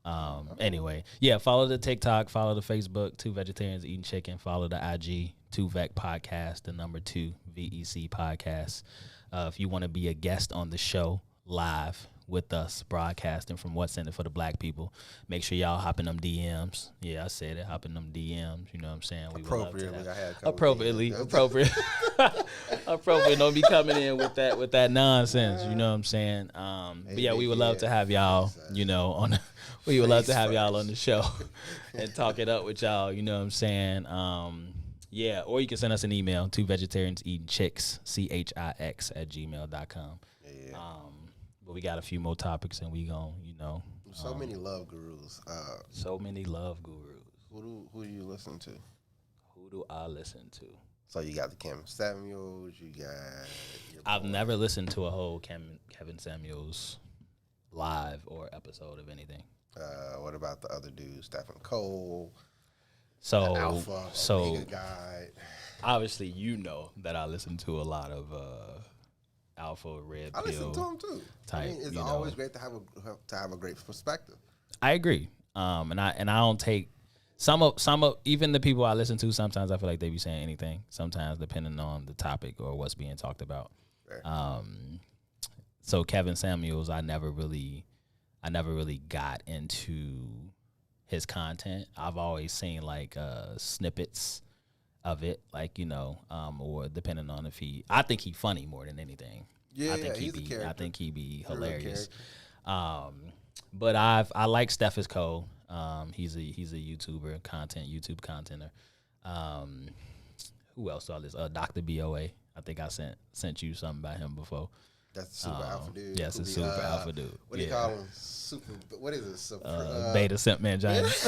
Uh-huh. Anyway, yeah, follow the TikTok, follow the Facebook, 2 Vegetarians Eating Chicken, follow the IG, 2VEC Podcast, the number 2 VEC Podcast. If you want to be a guest on the show live with us, broadcasting from What's in It for the Black people, make sure y'all hop in them DMs. Yeah, I said it, hop in them DMs. You know what I'm saying? We appropriately. Don't be coming in with that nonsense. You know what I'm saying? But yeah, we would love to have y'all. You know, we would love to have y'all on the show and talk it up with y'all. You know what I'm saying? Yeah, or you can send us an email to vegetarianseatingchicks, CHIX@gmail.com. Yeah. But we got a few more topics, and we gon', you know. So many love gurus. So many love gurus. Who do you listen to? Who do I listen to? So you got the Kevin Samuels. You got. I've never listened to a whole Kevin Samuels live or episode of anything. What about the other dude, Stephen Cole? So, Alpha, Omega guy. Obviously, you know that I listen to a lot of Alpha, Red Pill. I listen to him too. Type, I mean, it's always great to have a great perspective. I agree. And I don't take some of even the people I listen to. Sometimes I feel like they be saying anything. Sometimes depending on the topic or what's being talked about. Right. So Kevin Samuels, I never really got into his content. I've always seen like snippets of it, like, you know, or depending on if I think he funny more than anything. Yeah, I think he's a character. I think he be hilarious. But I like Steph Cole. He's a YouTube contenter. Who else saw this? Dr. BOA. I think I sent you something about him before. That's a super alpha dude. Yes, a super alpha dude. What do you call him? What is it? Beta simp manginus.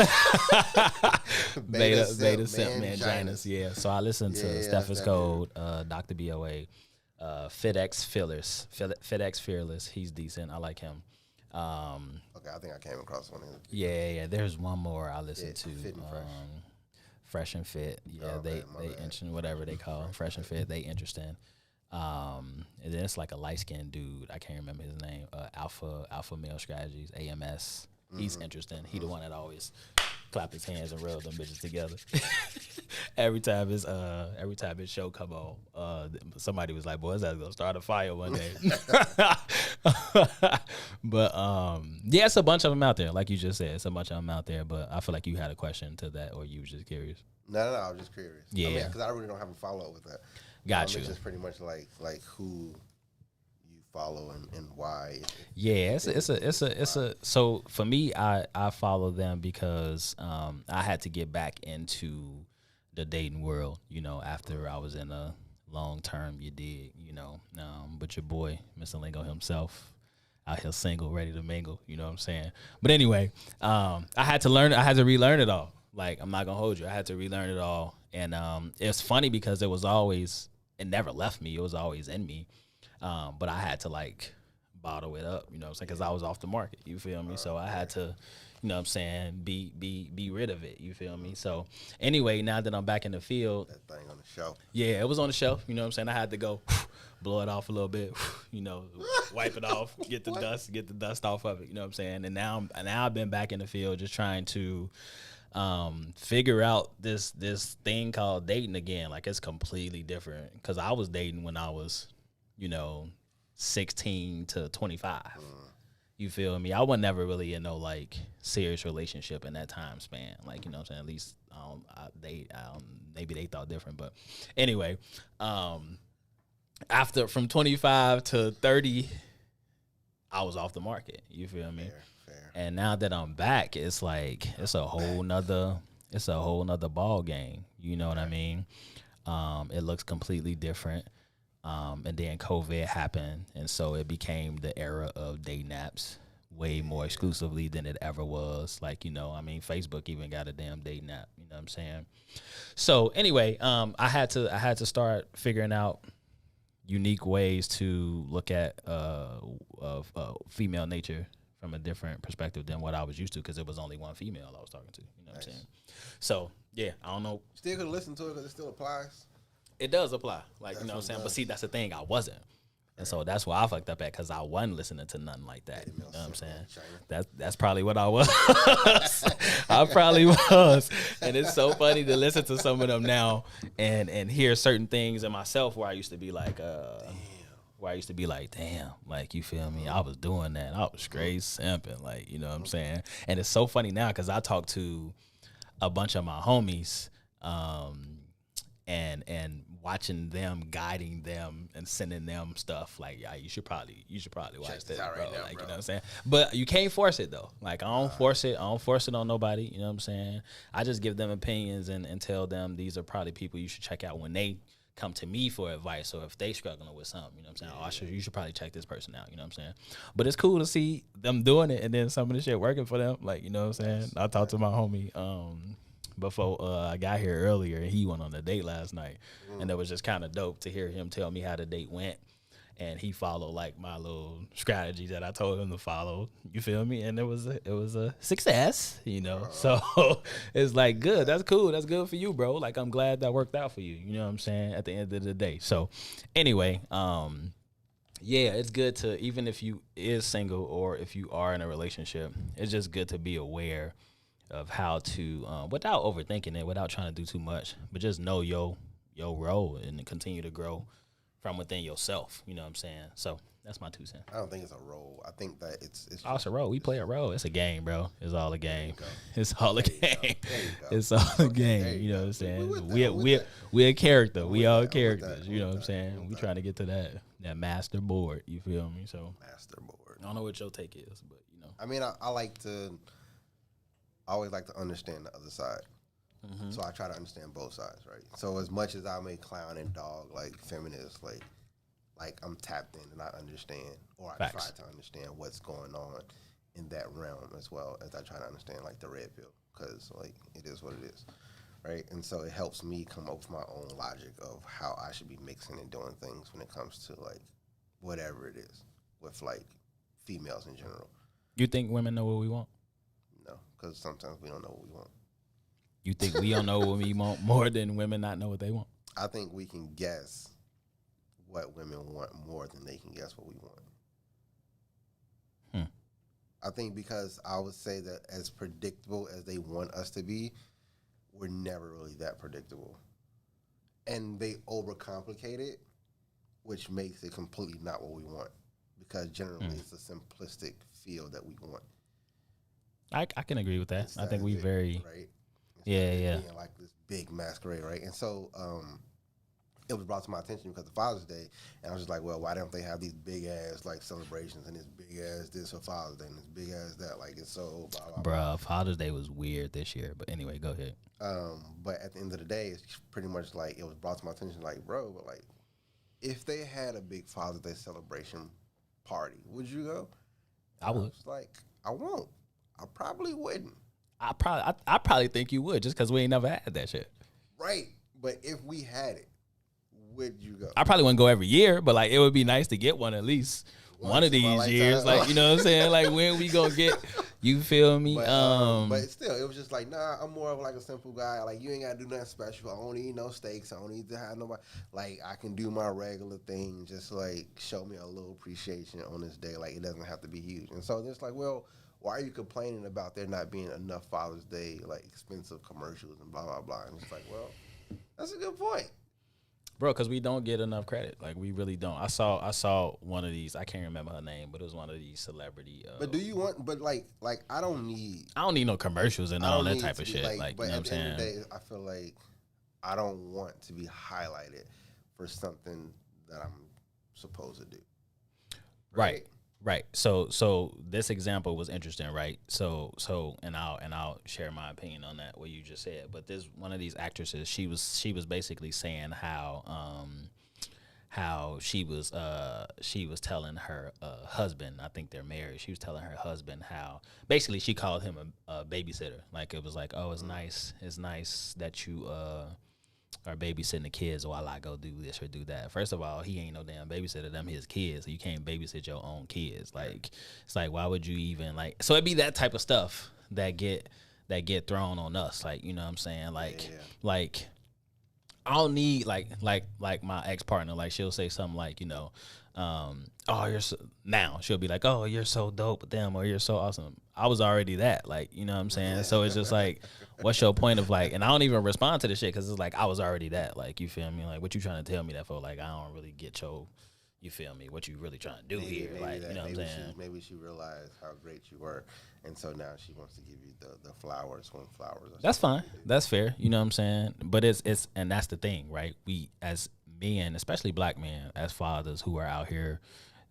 beta simp manginus. Yeah. So I listened to Steph Code, Dr. BOA, FedEx Fearless. He's decent. I like him. Okay, I think I came across one of them. Yeah. There's one more I listened to. Fit and Fresh. Fresh and Fit. Yeah, they interesting, whatever they call them. Fresh and Fit. They interesting. And then it's like a light skinned dude. I can't remember his name. Alpha Male Strategies, AMS. He's interesting. He the one that always clap his hands and rub them bitches together. every time his show come on, somebody was like, "Boy, that's gonna start a fire one day." But yeah, it's a bunch of them out there. Like you just said, it's a bunch of them out there. But I feel like you had a question to that, or you was just curious. No, I was just curious. Yeah, because I really don't have a follow up with that. Got you. It's just pretty much like who you follow and why. Yeah, it's a. So for me, I follow them because I had to get back into the dating world. You know, after I was in a long term, you dig. You know, but your boy, Mr. Lingo himself, out here single, ready to mingle. You know what I'm saying? But anyway, I had to relearn it all. Like, I'm not gonna hold you. I had to relearn it all, and it's funny because it never left me. It was always in me. But I had to like bottle it up, you know what I'm saying? Because I was off the market, you feel me? So I had to, you know what I'm saying, be rid of it, you feel me? So anyway, now that I'm back in the field. That thing on the shelf. Yeah, it was on the shelf, you know what I'm saying? I had to go blow it off a little bit, you know, wipe it off, get the dust off of it, you know what I'm saying? And now I've been back in the field just trying to figure out this thing called dating again. Like, it's completely different because I was dating when I was, you know, 16 to 25. You You feel me? I was never really in no like serious relationship in that time span. Like, you know what I'm saying? At least maybe they thought different. But anyway, after from 25 to 30, I was off the market. You feel me? Fair. And now that I'm back, it's like it's a whole nother ball game. You know what I mean? It looks completely different. And then COVID happened, and so it became the era of date naps way more exclusively than it ever was. Like, you know, I mean, Facebook even got a damn date nap. You know what I'm saying? So anyway, I had to start figuring out unique ways to look at female nature from a different perspective than what I was used to, because it was only one female I was talking to. You know what I'm saying? So yeah, I don't know. Still could listen to it because it still applies. It does apply, like, you know what I'm saying? But see, that's the thing, I wasn't. And so that's why I fucked up at, because I wasn't listening to nothing like that. You know what I'm saying? That's probably what I was. I probably was. And it's so funny to listen to some of them now and hear certain things in myself where I used to be like, damn, like, you feel me? I was doing that. I was straight simping, like, you know what I'm saying? And it's so funny now because I talk to a bunch of my homies, and watching them, guiding them, and sending them stuff like, yeah, you should probably watch this, bro. Right now, like, bro. you know what I'm saying? But you can't force it though. Like, I don't force it. I don't force it on nobody. You know what I'm saying? I just give them opinions and tell them these are probably people you should check out when they come to me for advice, or if they struggling with something. You know what I'm saying? You should probably check this person out. You know what I'm saying? But it's cool to see them doing it, and then some of the shit working for them. Like, you know what I'm saying? I talked to my homie before I got here earlier, and he went on a date last night, and it was just kind of dope to hear him tell me how the date went, and he followed like my little strategy that I told him to follow. You feel me? And it was a success, you know. So it's like, good. That's cool. That's good for you, bro. Like, I'm glad that worked out for you. You know what I'm saying? At the end of the day. So anyway, yeah, it's good to, even if you is single or if you are in a relationship, it's just good to be aware of how to, without overthinking it, without trying to do too much, but just know your role and continue to grow from within yourself. You know what I'm saying? So that's my 2 cents. I don't think it's a role. I think that it's It's a role. We play a role. It's a game, bro. It's all a game. It's all a game. There you go. It's all a game. You know what I'm saying? We're a character. We all characters. You know what I'm saying? We trying to get to that master board. You feel me? So master board. I don't know what your take is, but you know. I mean, I always like to understand the other side. So I try to understand both sides, right? So as much as I may clown and dog like feminists, like I'm tapped in and I understand, or I try to understand what's going on in that realm, as well as I try to understand like the red pill, because like it is what it is, right? And so it helps me come up with my own logic of how I should be mixing and doing things when it comes to like whatever it is with like females in general. You think women know what we want? No, because sometimes we don't know what we want. You think we don't know what we want more than women not know what they want? I think we can guess what women want more than they can guess what we want. I think because I would say that as predictable as they want us to be, we're never really that predictable. And they overcomplicate it, which makes it completely not what we want. Because generally it's a simplistic feel that we want. I can agree with that. I think we right? Yeah. Being like this big masquerade, right? And so it was brought to my attention because of Father's Day, and I was just like, well, why don't they have these big ass like celebrations and this big ass this for Father's Day and this big ass that? Like, it's so blah, blah, blah. Bruh, Father's Day was weird this year, but anyway, go ahead. But at the end of the day, it's pretty much like it was brought to my attention, like, bro, but like, if they had a big Father's Day celebration party, would you go? I would. I was like, I won't. I probably wouldn't. I probably think you would, just because we ain't never had that shit. Right. But if we had it, would you go? I probably wouldn't go every year, but like it would be nice to get one at least one of these years. Like, you know what I'm saying? Like, when we gonna get, you feel me? But still, it was just like, nah, I'm more of like a simple guy. Like, you ain't gotta do nothing special. I don't eat no steaks. I don't need to have nobody. Like, I can do my regular thing. Just like show me a little appreciation on this day. Like, it doesn't have to be huge. And so it's like, well, why are you complaining about there not being enough Father's Day, like expensive commercials and blah, blah, blah? And it's like, well, that's a good point. bro, because we don't get enough credit. Like we really don't. I saw one of these. I can't remember her name, but it was one of these celebrity. But do you want? But like I don't need no commercials and all that type of shit. Like but you know at what I'm the end saying? of the day, I feel like I don't want to be highlighted for something that I'm supposed to do. Right. So this example was interesting, right? So and I'll share my opinion on that what you just said. But this one of these actresses, she was basically saying how she was telling her husband, I think they're married. She was telling her husband how basically she called him a babysitter. Like it was like, oh, it's nice that you are babysitting the kids while I go do this or do that. First of all, he ain't no damn babysitter. Them his kids. So you can't babysit your own kids. Like it's like, why would you even like? So it'd be that type of stuff that get thrown on us. Like you know what I'm saying? Like I don't need like my ex partner. Like she'll say something like oh you're so, now she'll be like, oh you're so dope with them or you're so awesome. I was already that. Like you know what I'm saying? So it's just like, what's your point of like? And I don't even respond to the shit because it's like I was already that. Like you feel me? Like what you trying to tell me that for? Like I don't really get your. You feel me? What you really trying to do here? Like you know what I'm saying? Maybe she realized how great you were, and so now she wants to give you the flowers when flowers. That's fine. That's fair. You know what I'm saying? But it's and that's the thing, right? We as men, especially black men, as fathers who are out here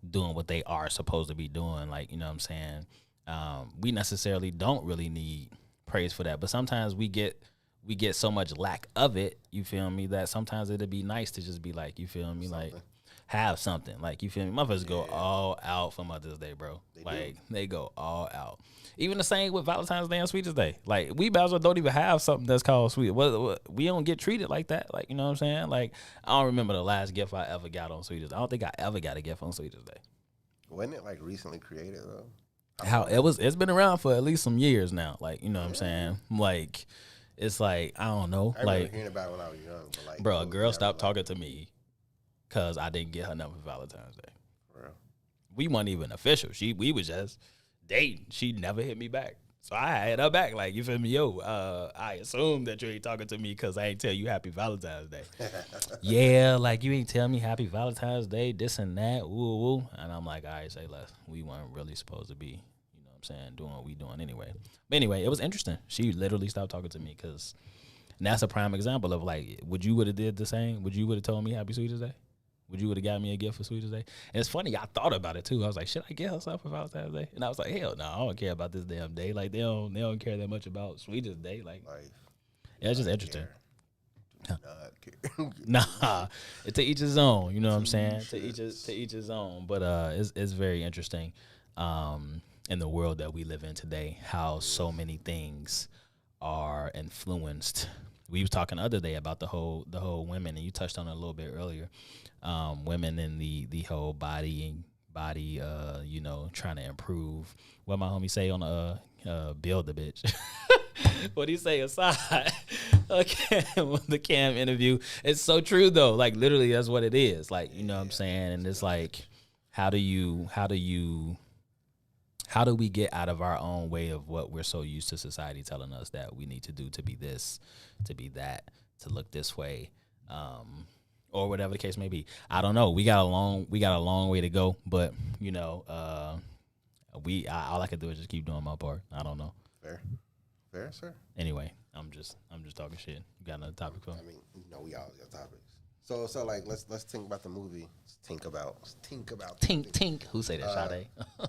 doing what they are supposed to be doing, like you know what I'm saying? We necessarily don't really need praise for that, but sometimes we get so much lack of it. You feel me? That sometimes it'd be nice to just be like, you feel me? Like have something. Like you feel me? Motherfuckers go all out for Mother's Day, bro. They go all out. Even the same with Valentine's Day and Sweetest Day. Like we might as well don't even have something that's called sweet. We don't get treated like that. Like you know what I'm saying? Like I don't remember the last gift I ever got on Sweetest Day. I don't think I ever got a gift on Sweetest Day. Wasn't it like recently created though? It's been around for at least some years now. Like you know what I'm saying? Like it's like I don't know. I remember like hearing about it when I was young. But like, bro, a girl stopped talking to me because I didn't get her number for Valentine's Day. For real. We weren't even official. We was just dating. She never hit me back. So I had her back. Like, you feel me? Yo, I assume that you ain't talking to me because I ain't tell you Happy Valentine's Day. Yeah, like, you ain't tell me Happy Valentine's Day, this and that, woo, woo. And I'm like, all right, say less. We weren't really supposed to be, you know what I'm saying, doing what we doing anyway. But anyway, it was interesting. She literally stopped talking to me because that's a prime example of, like, would you would have did the same? Would you would have told me Happy Sweetest Day? Would you would have got me a gift for Sweetest Day? And it's funny, I thought about it too. I was like, should I get her something for Valentine's Day? And I was like, hell no, I don't care about this damn day. Like they don't care that much about Sweetest Day. Like yeah, it's just interesting. Nah, it's to each his own. You know what I'm saying? To each his own. But it's very interesting in the world that we live in today, how so many things are influenced. We was talking the other day about the whole women, and you touched on it a little bit earlier. Women in the whole body, you know, trying to improve. What my homie say on build the bitch. What he say aside? Okay, the Cam interview. It's so true though. Like literally, that's what it is. Like you know what I'm saying. And it's like, how do we get out of our own way of what we're so used to society telling us that we need to do to be this, to be that, to look this way, or whatever the case may be. I don't know. We got a long way to go, but you know, all I can do is just keep doing my part. I don't know. Fair, sir. Anyway, I'm just talking shit. You got another topic for me? I mean, you know, we always got topics. So like, let's think about the movie. Let's think about. Tink. Who say that, Sade?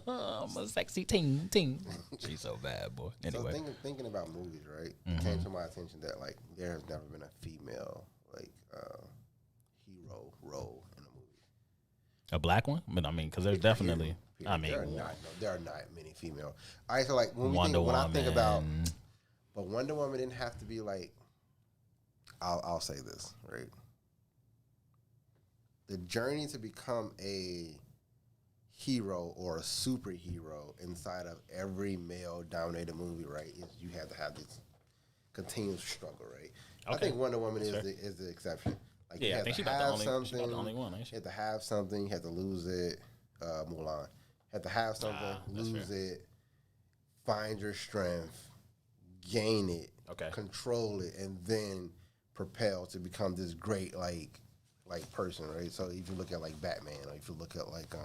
I'm a sexy tink. She's so bad, boy. Anyway, so thinking about movies, right? It came to my attention that like there has never been a female like hero role in a movie. A black one? But I mean, because there's definitely. I mean, there are not many female. I feel like when I think about, but Wonder Woman didn't have to be like. I'll say this, right? The journey to become a hero or a superhero inside of every male-dominated movie, right, is you have to have this continuous struggle, right? Okay. I think Wonder Woman is the exception. Like yeah, I think she's about the only one. You have to have something, you have to lose it. Mulan. You have to have something, lose it, find your strength, gain it, control it, and then propel to become this great, like, like person, right? So if you look at like Batman, or if you look at like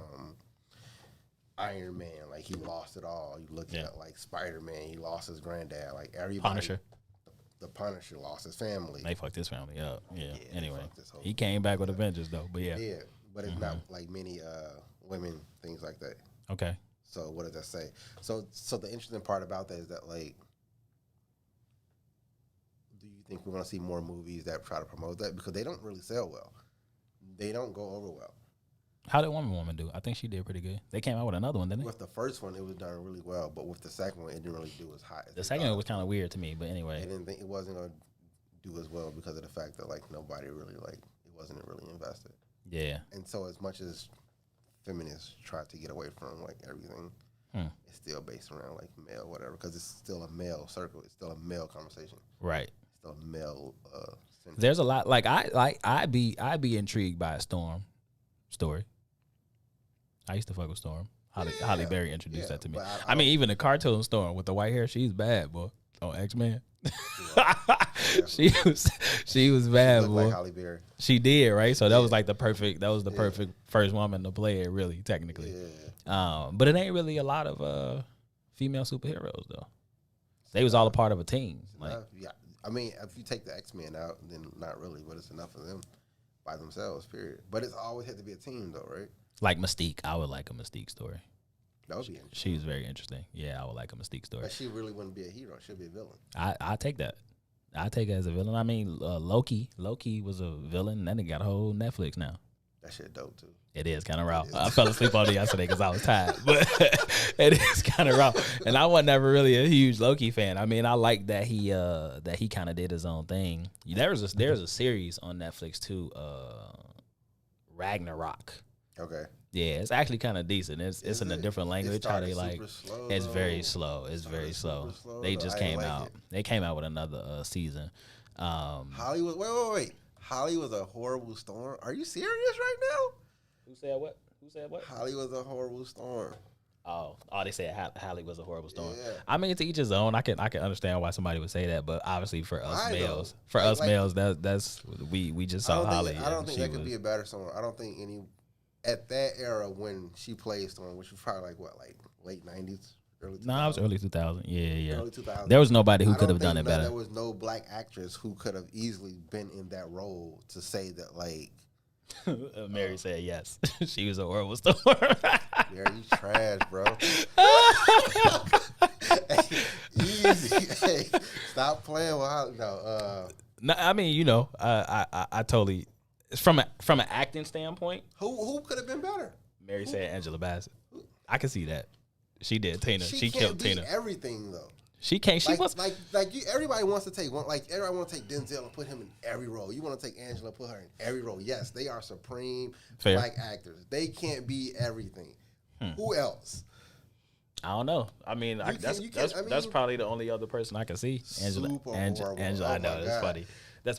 Iron Man, like he lost it all. You look at like Spider-Man, he lost his granddad. Like everybody, Punisher. The Punisher lost his family. They fucked his family up. Yeah. Anyway, whole he came back with a vengeance though. But yeah. Yeah, but it's not like many women, things like that. Okay. So what does that say? So the interesting part about that is that, like, do you think we're gonna see more movies that try to promote that, because they don't really sell well? They don't go over well. How did Wonder Woman do? I think she did pretty good. They came out with another one, didn't they? With the first one, it was done really well, but with the second one, it didn't really do as high. As The second one was kind of weird to me, but anyway. They didn't think it wasn't gonna do as well because of the fact that, like, nobody really, like, it wasn't really invested. Yeah. And so as much as feminists try to get away from like everything, it's still based around like male, whatever, because it's still a male circle. It's still a male conversation. Right. It's still a male. There's a lot. Like I'd be intrigued by a Storm story. I used to fuck with Storm. Holly Berry introduced that to me. I mean, even the cartoon Storm with the white hair, she's bad, boy. On X-Men. she was bad, boy. Like Holly Berry. She did, right? So that was like the perfect first woman to play it, really, technically. Yeah. But it ain't really a lot of female superheroes though. They was all a part of a team. Like, yeah. I mean, if you take the X-Men out, then not really, but it's enough of them by themselves, period. But it's always had to be a team though, right? Like Mystique. I would like a Mystique story. That would be interesting. She's very interesting. Yeah, I would like a Mystique story. But she really wouldn't be a hero. She'd be a villain. I take that. I take it as a villain. I mean, Loki was a villain, and then it got a whole Netflix now. That shit dope, too. It is kind of raw. I fell asleep on it yesterday because I was tired, but it is kind of raw. And I wasn't ever really a huge Loki fan. I mean, I like that he kind of did his own thing. There's a series on Netflix too, Ragnarok. Okay. Yeah, it's actually kind of decent. It's in a different language. How they like, slow, it's very slow. It's very slow. They just came out. They came out with another season. Hollywood. Wait. Hollywood's a horrible storm. Are you serious right now? Who said what? Hollywood's a horrible storm. Oh, they said Hallie was a horrible storm. Yeah. I mean, to each his own. I can understand why somebody would say that, but obviously for us males, that's we just saw Holly. I don't think that could be a better storm. I don't think any at that era when she played Storm, which was probably like late 90s, early 2000s. No, it was early 2000. Yeah. Early 2000s. There was nobody who could have done it better. There was no black actress who could have easily been in that role to say that, like. Mary said yes. She was a horrible storm. Mary, you trash, bro. Easy. Hey, stop playing with Holly. No, I mean, I totally. From an acting standpoint, who could have been better? Mary said Angela Bassett. I can see that. She did Tina. She killed Tina. Everything though. She can't. She was everybody wants to take one. Like everybody want to take Denzel and put him in every role. You want to take Angela, put her in every role. Yes, they are supreme black actors. They can't be everything. Who else? I don't know. I mean, that's probably the only other person I can see. Angela. I know that's funny.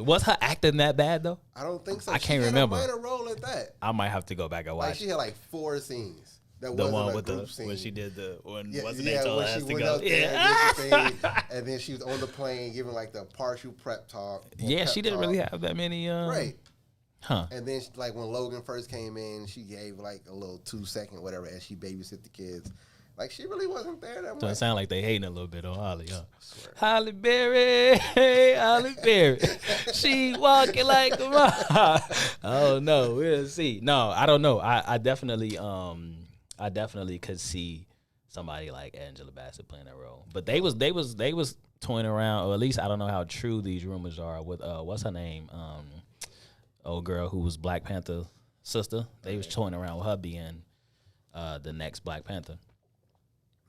Was her acting that bad though? I don't think so. I can't remember. She had a minor role at that. I might have to go back and watch. Like she had like 4 scenes. That the one with when she did what's the name told her to go. And then she was on the plane giving like the partial prep talk. Yeah, she didn't really have that many. Right. Huh. And then like when Logan first came in, she gave like a little 2-second whatever as she babysit the kids. Like she really wasn't there that much. Doesn't sound like they hating a little bit on Holly, huh? Holly Berry, Holly Berry, she walking like a rock. Oh no, we'll see. No, I don't know. I definitely could see somebody like Angela Bassett playing that role. But they was toying around, or at least I don't know how true these rumors are with what's her name, old girl who was Black Panther sister. They was toying around with her being the next Black Panther.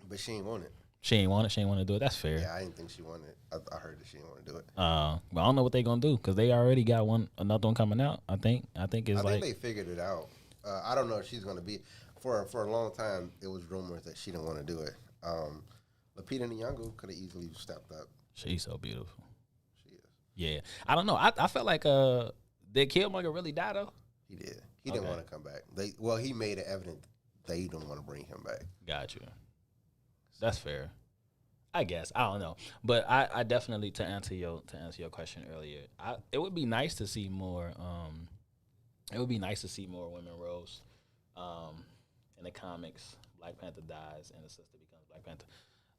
But she ain't want it. She ain't want it. She ain't want to do it. That's fair. Yeah, I didn't think she wanted it. I heard that she didn't want to do it. But I don't know what they gonna do because they already got another one coming out. I think they figured it out. I don't know if she's gonna be for a long time. It was rumors that she didn't want to do it. Lupita Nyong'o could have easily stepped up. She's so beautiful. She is. Yeah, I don't know. I felt like did Killmonger really die though? He did. He didn't want to come back. He made it evident they don't want to bring him back. Got you. That's fair. I guess. I don't know. But I definitely, to answer your question earlier, it would be nice to see more It would be nice to see more women roles in the comics. Black Panther dies and the sister becomes Black Panther.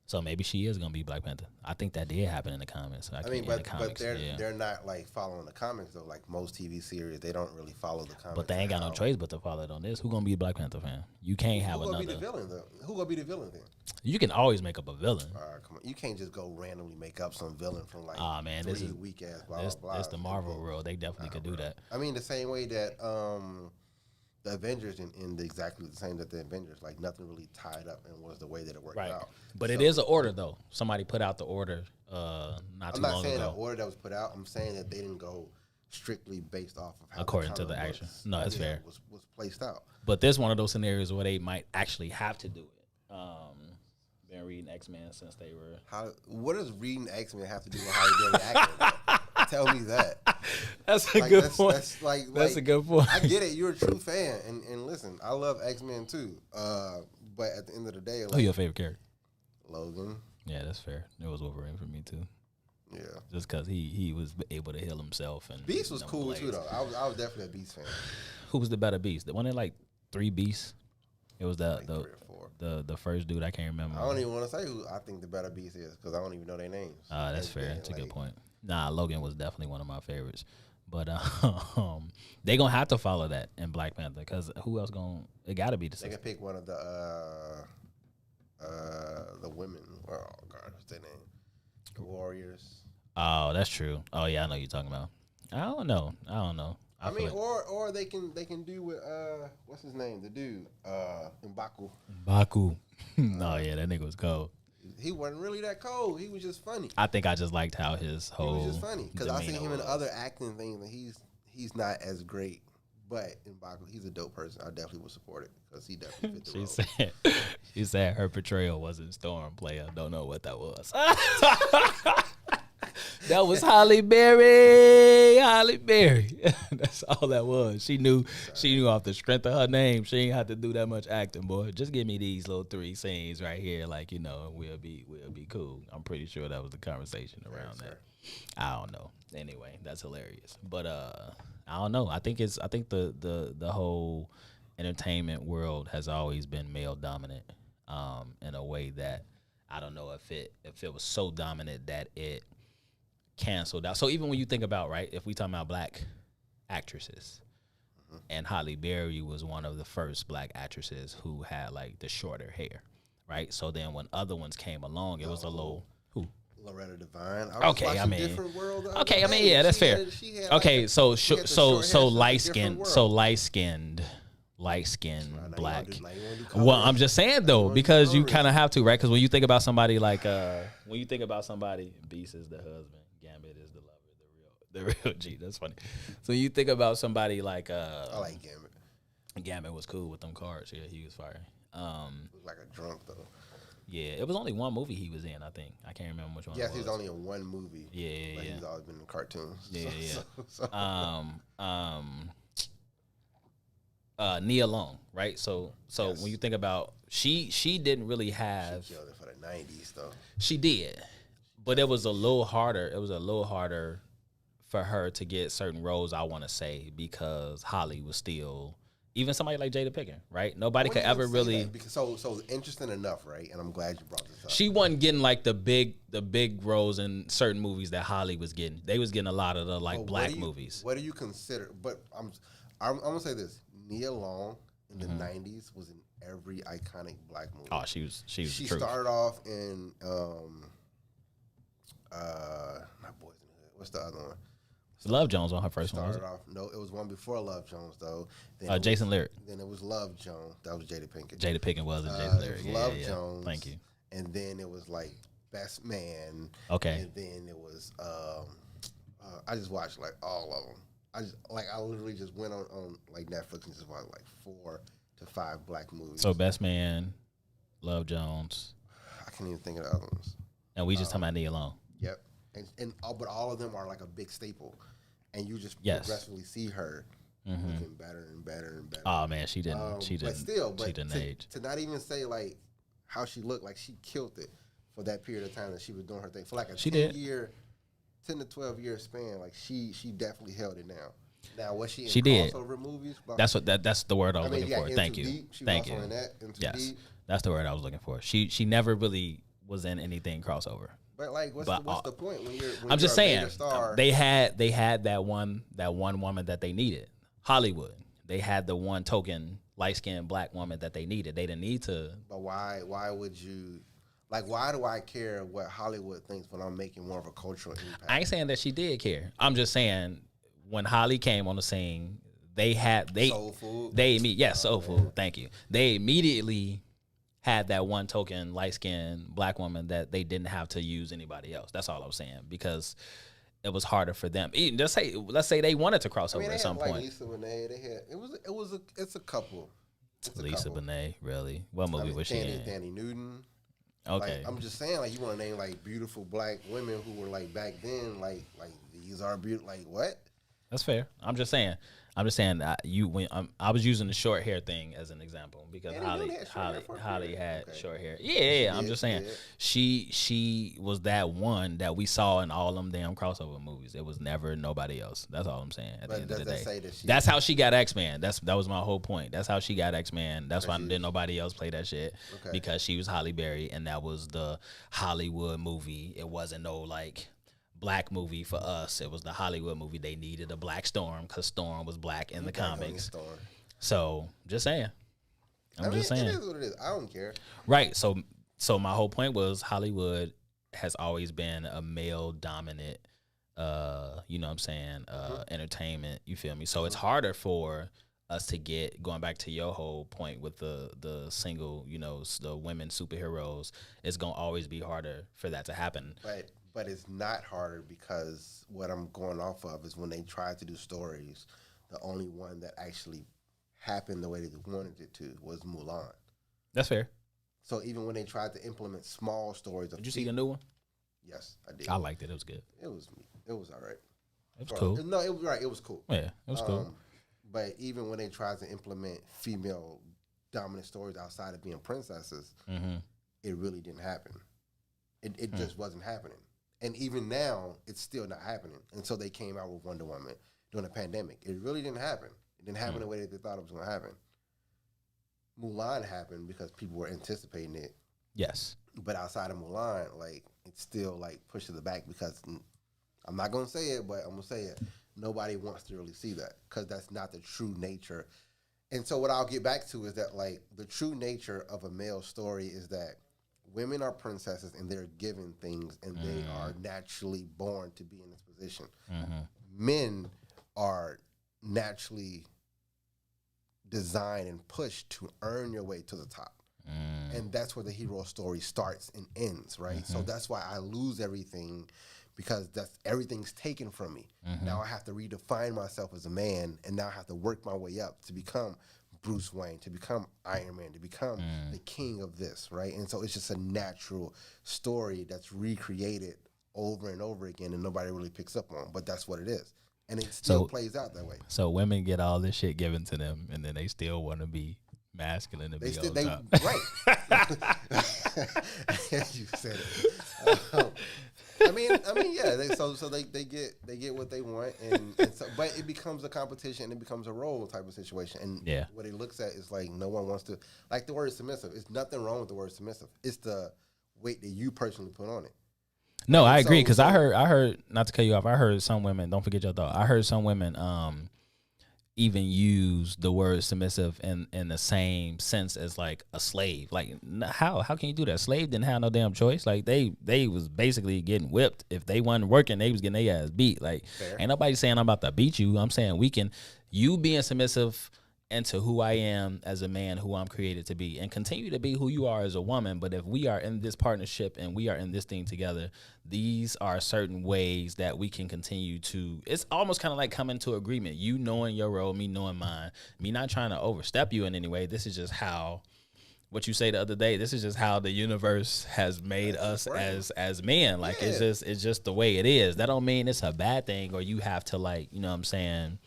So maybe she is gonna be Black Panther. I think that did happen in the comics. But they're not like following the comics though. Like most TV series, they don't really follow the comics. But they ain't got no choice but to follow it on this. Who gonna be Black Panther fan? You can't have another. Who gonna be the villain though? Who gonna be the villain then? You can always make up a villain. All right, come on. You can't just go randomly make up some villain from like this is weak ass blah blah blah. It's the Marvel world. They definitely could do that. I mean, the same way that the Avengers in exactly the same that the Avengers, like nothing really tied up and was the way that it worked out. But it is an order though. Somebody put out the order not too long ago. I'm not saying the order that was put out. I'm saying that they didn't go strictly based off of how according to the action. No, that's fair. Was placed out. But there's one of those scenarios where they might actually have to do it. Been reading X-Men since they were. What does reading X-Men have to do with how they did acting? Tell me that. That's a good point. That's a good point. I get it. You're a true fan, and listen, I love X-Men too. But at the end of the day, like, who's your favorite character? Logan. Yeah, that's fair. It was Wolverine for me too. Yeah, just because he was able to heal himself and Beast was cool too though. I was definitely a Beast fan. Who was the better Beast? The one that like 3 Beasts. It was like 3 or 4. The first dude. I can't remember. I don't even want to say who I think the better Beast is because I don't even know their names. That's fair. That's a good point. Nah, Logan was definitely one of my favorites. But they gonna have to follow that in Black Panther because who else gonna? It gotta be the. They can pick one of the women. Oh God, what's their name? The Warriors. Oh, that's true. Oh yeah, I know what you're talking about. I don't know. I mean, or they can do with what's his name? The dude, M'Baku. M'Baku. No, yeah, that nigga was cold. He wasn't really that cold. He was just funny. I think I just liked how his whole. He was just funny because I seen him in other acting things, and he's not as great. But M'Baku, he's a dope person. I definitely would support it because he definitely fit the role. She said her portrayal wasn't Storm player. Don't know what that was. That was Halle Berry. Halle Berry. That's all that was. She knew off the strength of her name. She ain't have to do that much acting, boy. Just give me these little 3 scenes right here, like, we'll be cool. I'm pretty sure that was the conversation around that. I don't know. Anyway, that's hilarious. But I don't know. I think the whole entertainment world has always been male dominant in a way that I don't know if it was so dominant that it canceled out. So even when you think about, right, if we talking about black actresses, and Halle Berry was one of the first black actresses who had like the shorter hair, right? So then when other ones came along, it was a little Loretta Devine. Different World yeah, that's fair. Okay, so light skinned black. Well, I'm just saying though, because you kind of have to, right? Because when you think about somebody like Beast is the husband, Gambit is the lover, the real G. That's funny. So you think about somebody like I like Gambit. Gambit was cool with them cards. Yeah, he was fire. Looked like a drunk though. Yeah, it was only one movie he was in, I think. I can't remember which one. Yes, he's only in one movie. Yeah. He's always been in cartoons. Yeah. Nia Long, right? So yes. When you think about she didn't really have. She killed it for the 90s though. She did, but it was a little harder. It was a little harder for her to get certain roles, I want to say, because Holly was still. Even somebody like Jada Pinkett, right? Nobody could ever really. So interesting enough, right? And I'm glad you brought this up. She wasn't getting like the big roles in certain movies that Holly was getting. They was getting a lot of the black movies. What do you consider? But I'm gonna say this: Nia Long in the '90s was in every iconic black movie. Oh, she was. She started off in not Boys in the Hood. What's the other one? Love Jones on her first one. No, it was one before Love Jones though. Jason Lyric. Then it was Love Jones. That was Jada Pinkett. Jada Pinkett was Jason Lyric. Love Jones. Thank you. And then it was like Best Man. Okay. And then it was I just watched like all of them. I literally just went on like Netflix and just watched like 4 to 5 black movies. So Best Man, Love Jones. I can't even think of the other ones. And we just talking about Nia Long. Yep. But all of them are like a big staple, and you just progressively see her looking better and better and better. Oh man, she didn't. She didn't age. To not even say like how she looked, like she killed it for that period of time that she was doing her thing for like a 10 to 12 year span. Like she definitely held it down. Now, was she in She did. crossover movies? That's the word I was looking for. Into Thank you. Deep. She Thank was you. also in that. Into Yes, Deep. that's the word I was looking for. She never really was in anything crossover. But like, what's the point when you're? I'm just a saying, major star? they had that one woman that they needed. Hollywood. They had the one token light skinned black woman that they needed. They didn't need to. But why? Why would you? Like, why do I care what Hollywood thinks when I'm making more of a cultural impact? I ain't saying that she did care. I'm just saying when Holly came on the scene, Soul Food. Soul Food. Thank you. They immediately had that one token light skinned black woman that they didn't have to use anybody else. That's all I'm saying, because it was harder for them. Let's say they wanted to cross over at some point. Lisa Bonet, they had it's a couple. Lisa Bonet, really? What movie was she in? Danny Newton. Okay. Like, I'm just saying, like, you want to name like beautiful black women who were like back then, like these are beautiful. Like what? That's fair. I'm just saying I was using the short hair thing as an example because Holly had short hair. Yeah. I'm just saying she was that one that we saw in all them damn crossover movies. It was never nobody else. That's all I'm saying. At the end of the day, that's how she got X-Men. That was my whole point. That's how she got X-Men. That's why didn't nobody else play that shit because she was Halle Berry and that was the Hollywood movie. It wasn't no like black movie for us. It was the Hollywood movie. They needed a black Storm because Storm was black in the comics. So just saying. I'm just saying. It is what it is. I don't care. Right. So my whole point was Hollywood has always been a male dominant entertainment. You feel me? So it's harder for us to get, going back to your whole point with the single, the women superheroes, it's gonna always be harder for that to happen. But it's not harder because what I'm going off of is when they tried to do stories, the only one that actually happened the way they wanted it to was Mulan. That's fair. So even when they tried to implement small stories, did you see the new one? Yes, I did. I liked it. It was good. It was all right. It was cool. No, it was right. It was cool. Yeah, it was cool. But even when they tried to implement female dominant stories outside of being princesses, it really didn't happen. It just wasn't happening. And even now, it's still not happening. And so they came out with Wonder Woman during the pandemic. It really didn't happen. It didn't happen the way that they thought it was going to happen. Mulan happened because people were anticipating it. Yes. But outside of Mulan, like, it's still, like, pushed to the back because I'm not going to say it, but I'm going to say it. Nobody wants to really see that because that's not the true nature. And so what I'll get back to is that, like, the true nature of a male story is that women are princesses and they're given things and they are naturally born to be in this position. Men are naturally designed and pushed to earn your way to the top. And that's where the hero story starts and ends, right? So that's why I lose everything because everything's taken from me. Now I have to redefine myself as a man and now I have to work my way up to become Bruce Wayne, to become Iron Man, to become the king of this, right? And so it's just a natural story that's recreated over and over again and nobody really picks up on, but that's what it is. And it still plays out that way. So women get all this shit given to them and then they still want to be masculine and be on top. Right. You said it. I mean, yeah. They get what they want, and so, but it becomes a competition. And it becomes a role type of situation. And what it looks at is like no one wants to like the word submissive. There's nothing wrong with the word submissive. It's the weight that you personally put on it. No, I agree because I heard not to cut you off. I heard some women. Don't forget your thought. I heard some women even use the word submissive in the same sense as like a slave. Like how can you do that? Slave didn't have no damn choice. Like they was basically getting whipped. If they wasn't working, they was getting their ass beat. Like ain't nobody saying I'm about to beat you. I'm saying you being submissive into who I am as a man, who I'm created to be, and continue to be who you are as a woman. But if we are in this partnership and we are in this thing together, these are certain ways that we can continue to, it's almost kind of like coming to agreement. You knowing your role, me knowing mine, me not trying to overstep you in any way. This is just how, what you say the other day, this is just how the universe has made us as men. Like it's just the way it is. That don't mean it's a bad thing or you have to like, you know what I'm saying,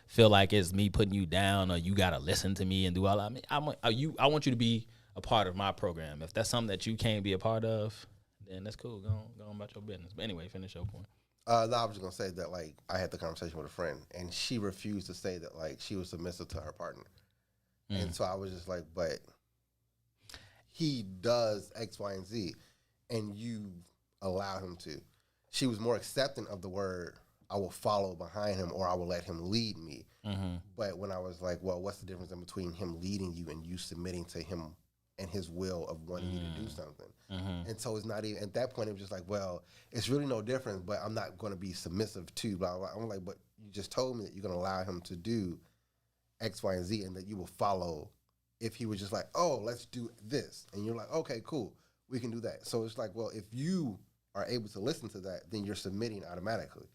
feel like it's me putting you down or you gotta listen to me and do all that. I mean, I want you to be a part of my program. If that's something that you can't be a part of, then that's cool. Go on about your business. But anyway, finish your point. No, I was just gonna say that like I had the conversation with a friend, and she refused to say that like she was submissive to her partner, and so I was just like, but he does X, Y, and Z, and you allow him to. She was more accepting of the word, I will follow behind him or I will let him lead me. But when I was like, well, what's the difference in between him leading you and you submitting to him and his will of wanting you to do something? And so it's not even, at that point, it was just like, well, it's really no difference, but I'm not going to be submissive to, blah, blah. I'm like, but you just told me that you're going to allow him to do X, Y, and Z and that you will follow. If he was just like, oh, let's do this. And you're like, okay, cool, we can do that. So it's like, well, if you are able to listen to that, then you're submitting automatically.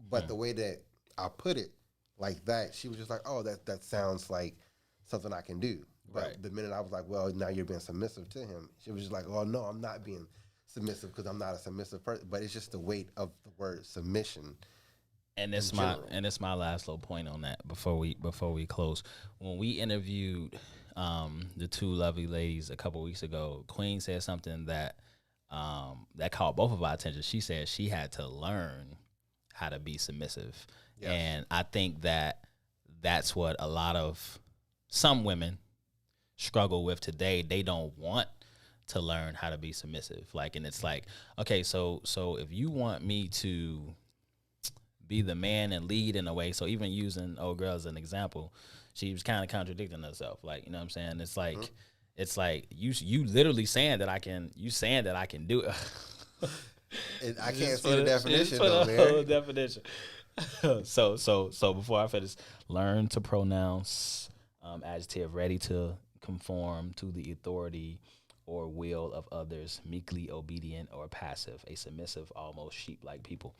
But the way that I put it like that, she was just like, oh, that sounds like something I can do. But the minute I was like, well, now you're being submissive to him, she was just like, oh, no, I'm not being submissive because I'm not a submissive person. But it's just the weight of the word submission. And it's my last little point on that before we close. When we interviewed the two lovely ladies a couple weeks ago, Queen said something that caught both of our attention. She said she had to learn how to be submissive. Yes. And I think that's what a lot of some women struggle with today. They don't want to learn how to be submissive. Like, and it's like, okay, so if you want me to be the man and lead in a way, so even using old girl as an example, she was kind of contradicting herself. Like, you know what I'm saying? It's like, it's like you literally saying that I can do it. I can't see the definition though, man. Definition. So before I finish, learn to pronounce adjective ready to conform to the authority or will of others, meekly obedient or passive, a submissive, almost sheep-like people.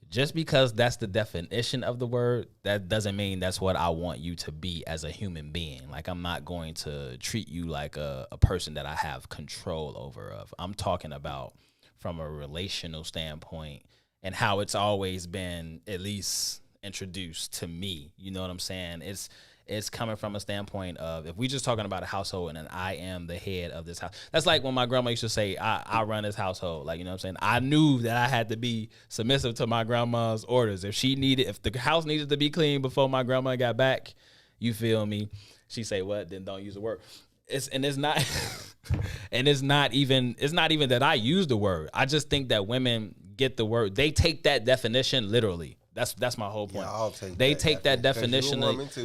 Just because that's the definition of the word, that doesn't mean that's what I want you to be as a human being. Like, I'm not going to treat you like a person that I have control over of. I'm talking about from a relational standpoint and how it's always been at least introduced to me. You know what I'm saying? It's coming from a standpoint of, if we just talking about a household and then I am the head of this house. That's like when my grandma used to say, I run this household. Like, you know what I'm saying? I knew that I had to be submissive to my grandma's orders. If the house needed to be clean before my grandma got back, you feel me? She say, what? Then don't use the word. It's not even that I use the word. I just think that women get the word. They take that definition literally. That's my whole point. Yeah, they take that definition.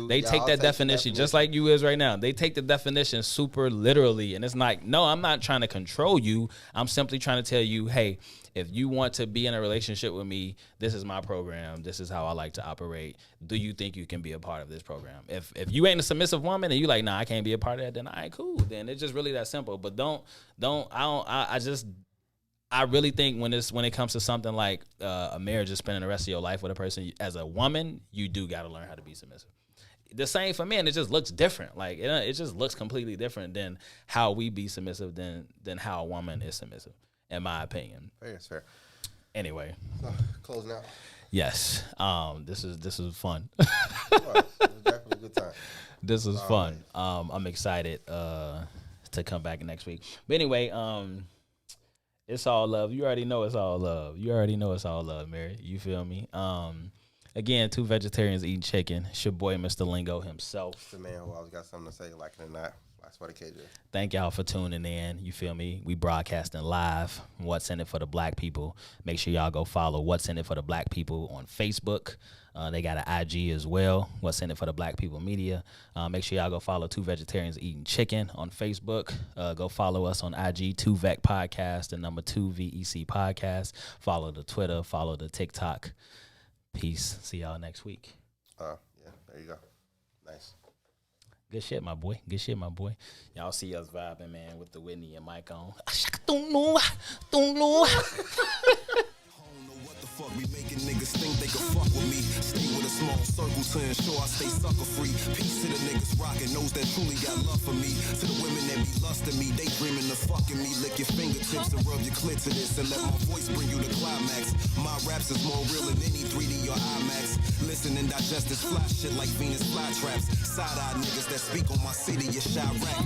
They take that definition just like you is right now. They take the definition super literally, and it's like, no, I'm not trying to control you. I'm simply trying to tell you, hey, if you want to be in a relationship with me, this is my program. This is how I like to operate. Do you think you can be a part of this program? If you ain't a submissive woman and you like, nah, I can't be a part of that, then all right, cool. Then it's just really that simple. But I really think when it comes to something like a marriage, is spending the rest of your life with a person, as a woman, you do got to learn how to be submissive. The same for men. It just looks different. Like it just looks completely different than how we be submissive than how a woman is submissive, in my opinion. That's fair. Anyway, closing out. Yes. This is fun. It was definitely a good time. This is fun. Right. I'm excited to come back next week. But anyway, it's all love. You already know it's all love. Mary. You feel me? Again, two vegetarians eating chicken. It's your boy, Mr. Lingo himself. It's the man who always got something to say, like it or not. That's what KJ. Thank y'all for tuning in. You feel me? We broadcasting live. What's in it for the black people? Make sure y'all go follow What's in it for the black people on Facebook. They got an IG as well. What's in it for the black people media. Make sure y'all go follow Two Vegetarians Eating Chicken on Facebook. Go follow us on IG, 2VEC Podcast, the number 2 VEC Podcast. Follow the Twitter, follow the TikTok. Peace. See y'all next week. Yeah, there you go. Nice. Good shit, my boy. Y'all see us vibing, man, with the Whitney and Mike on. Fuck me, making niggas think they can fuck with me. Stay with a small circle to ensure I stay sucker free. Peace to the niggas rockin', those that truly got love for me. To the women that be lustin' me, they dreamin' of fucking me. Lick your fingertips and rub your clit to this, and let my voice bring you the climax. My raps is more real than any 3D or IMAX. Listen and digest this fly shit like Venus flytraps. Side-eye niggas that speak on my city, you shy rap.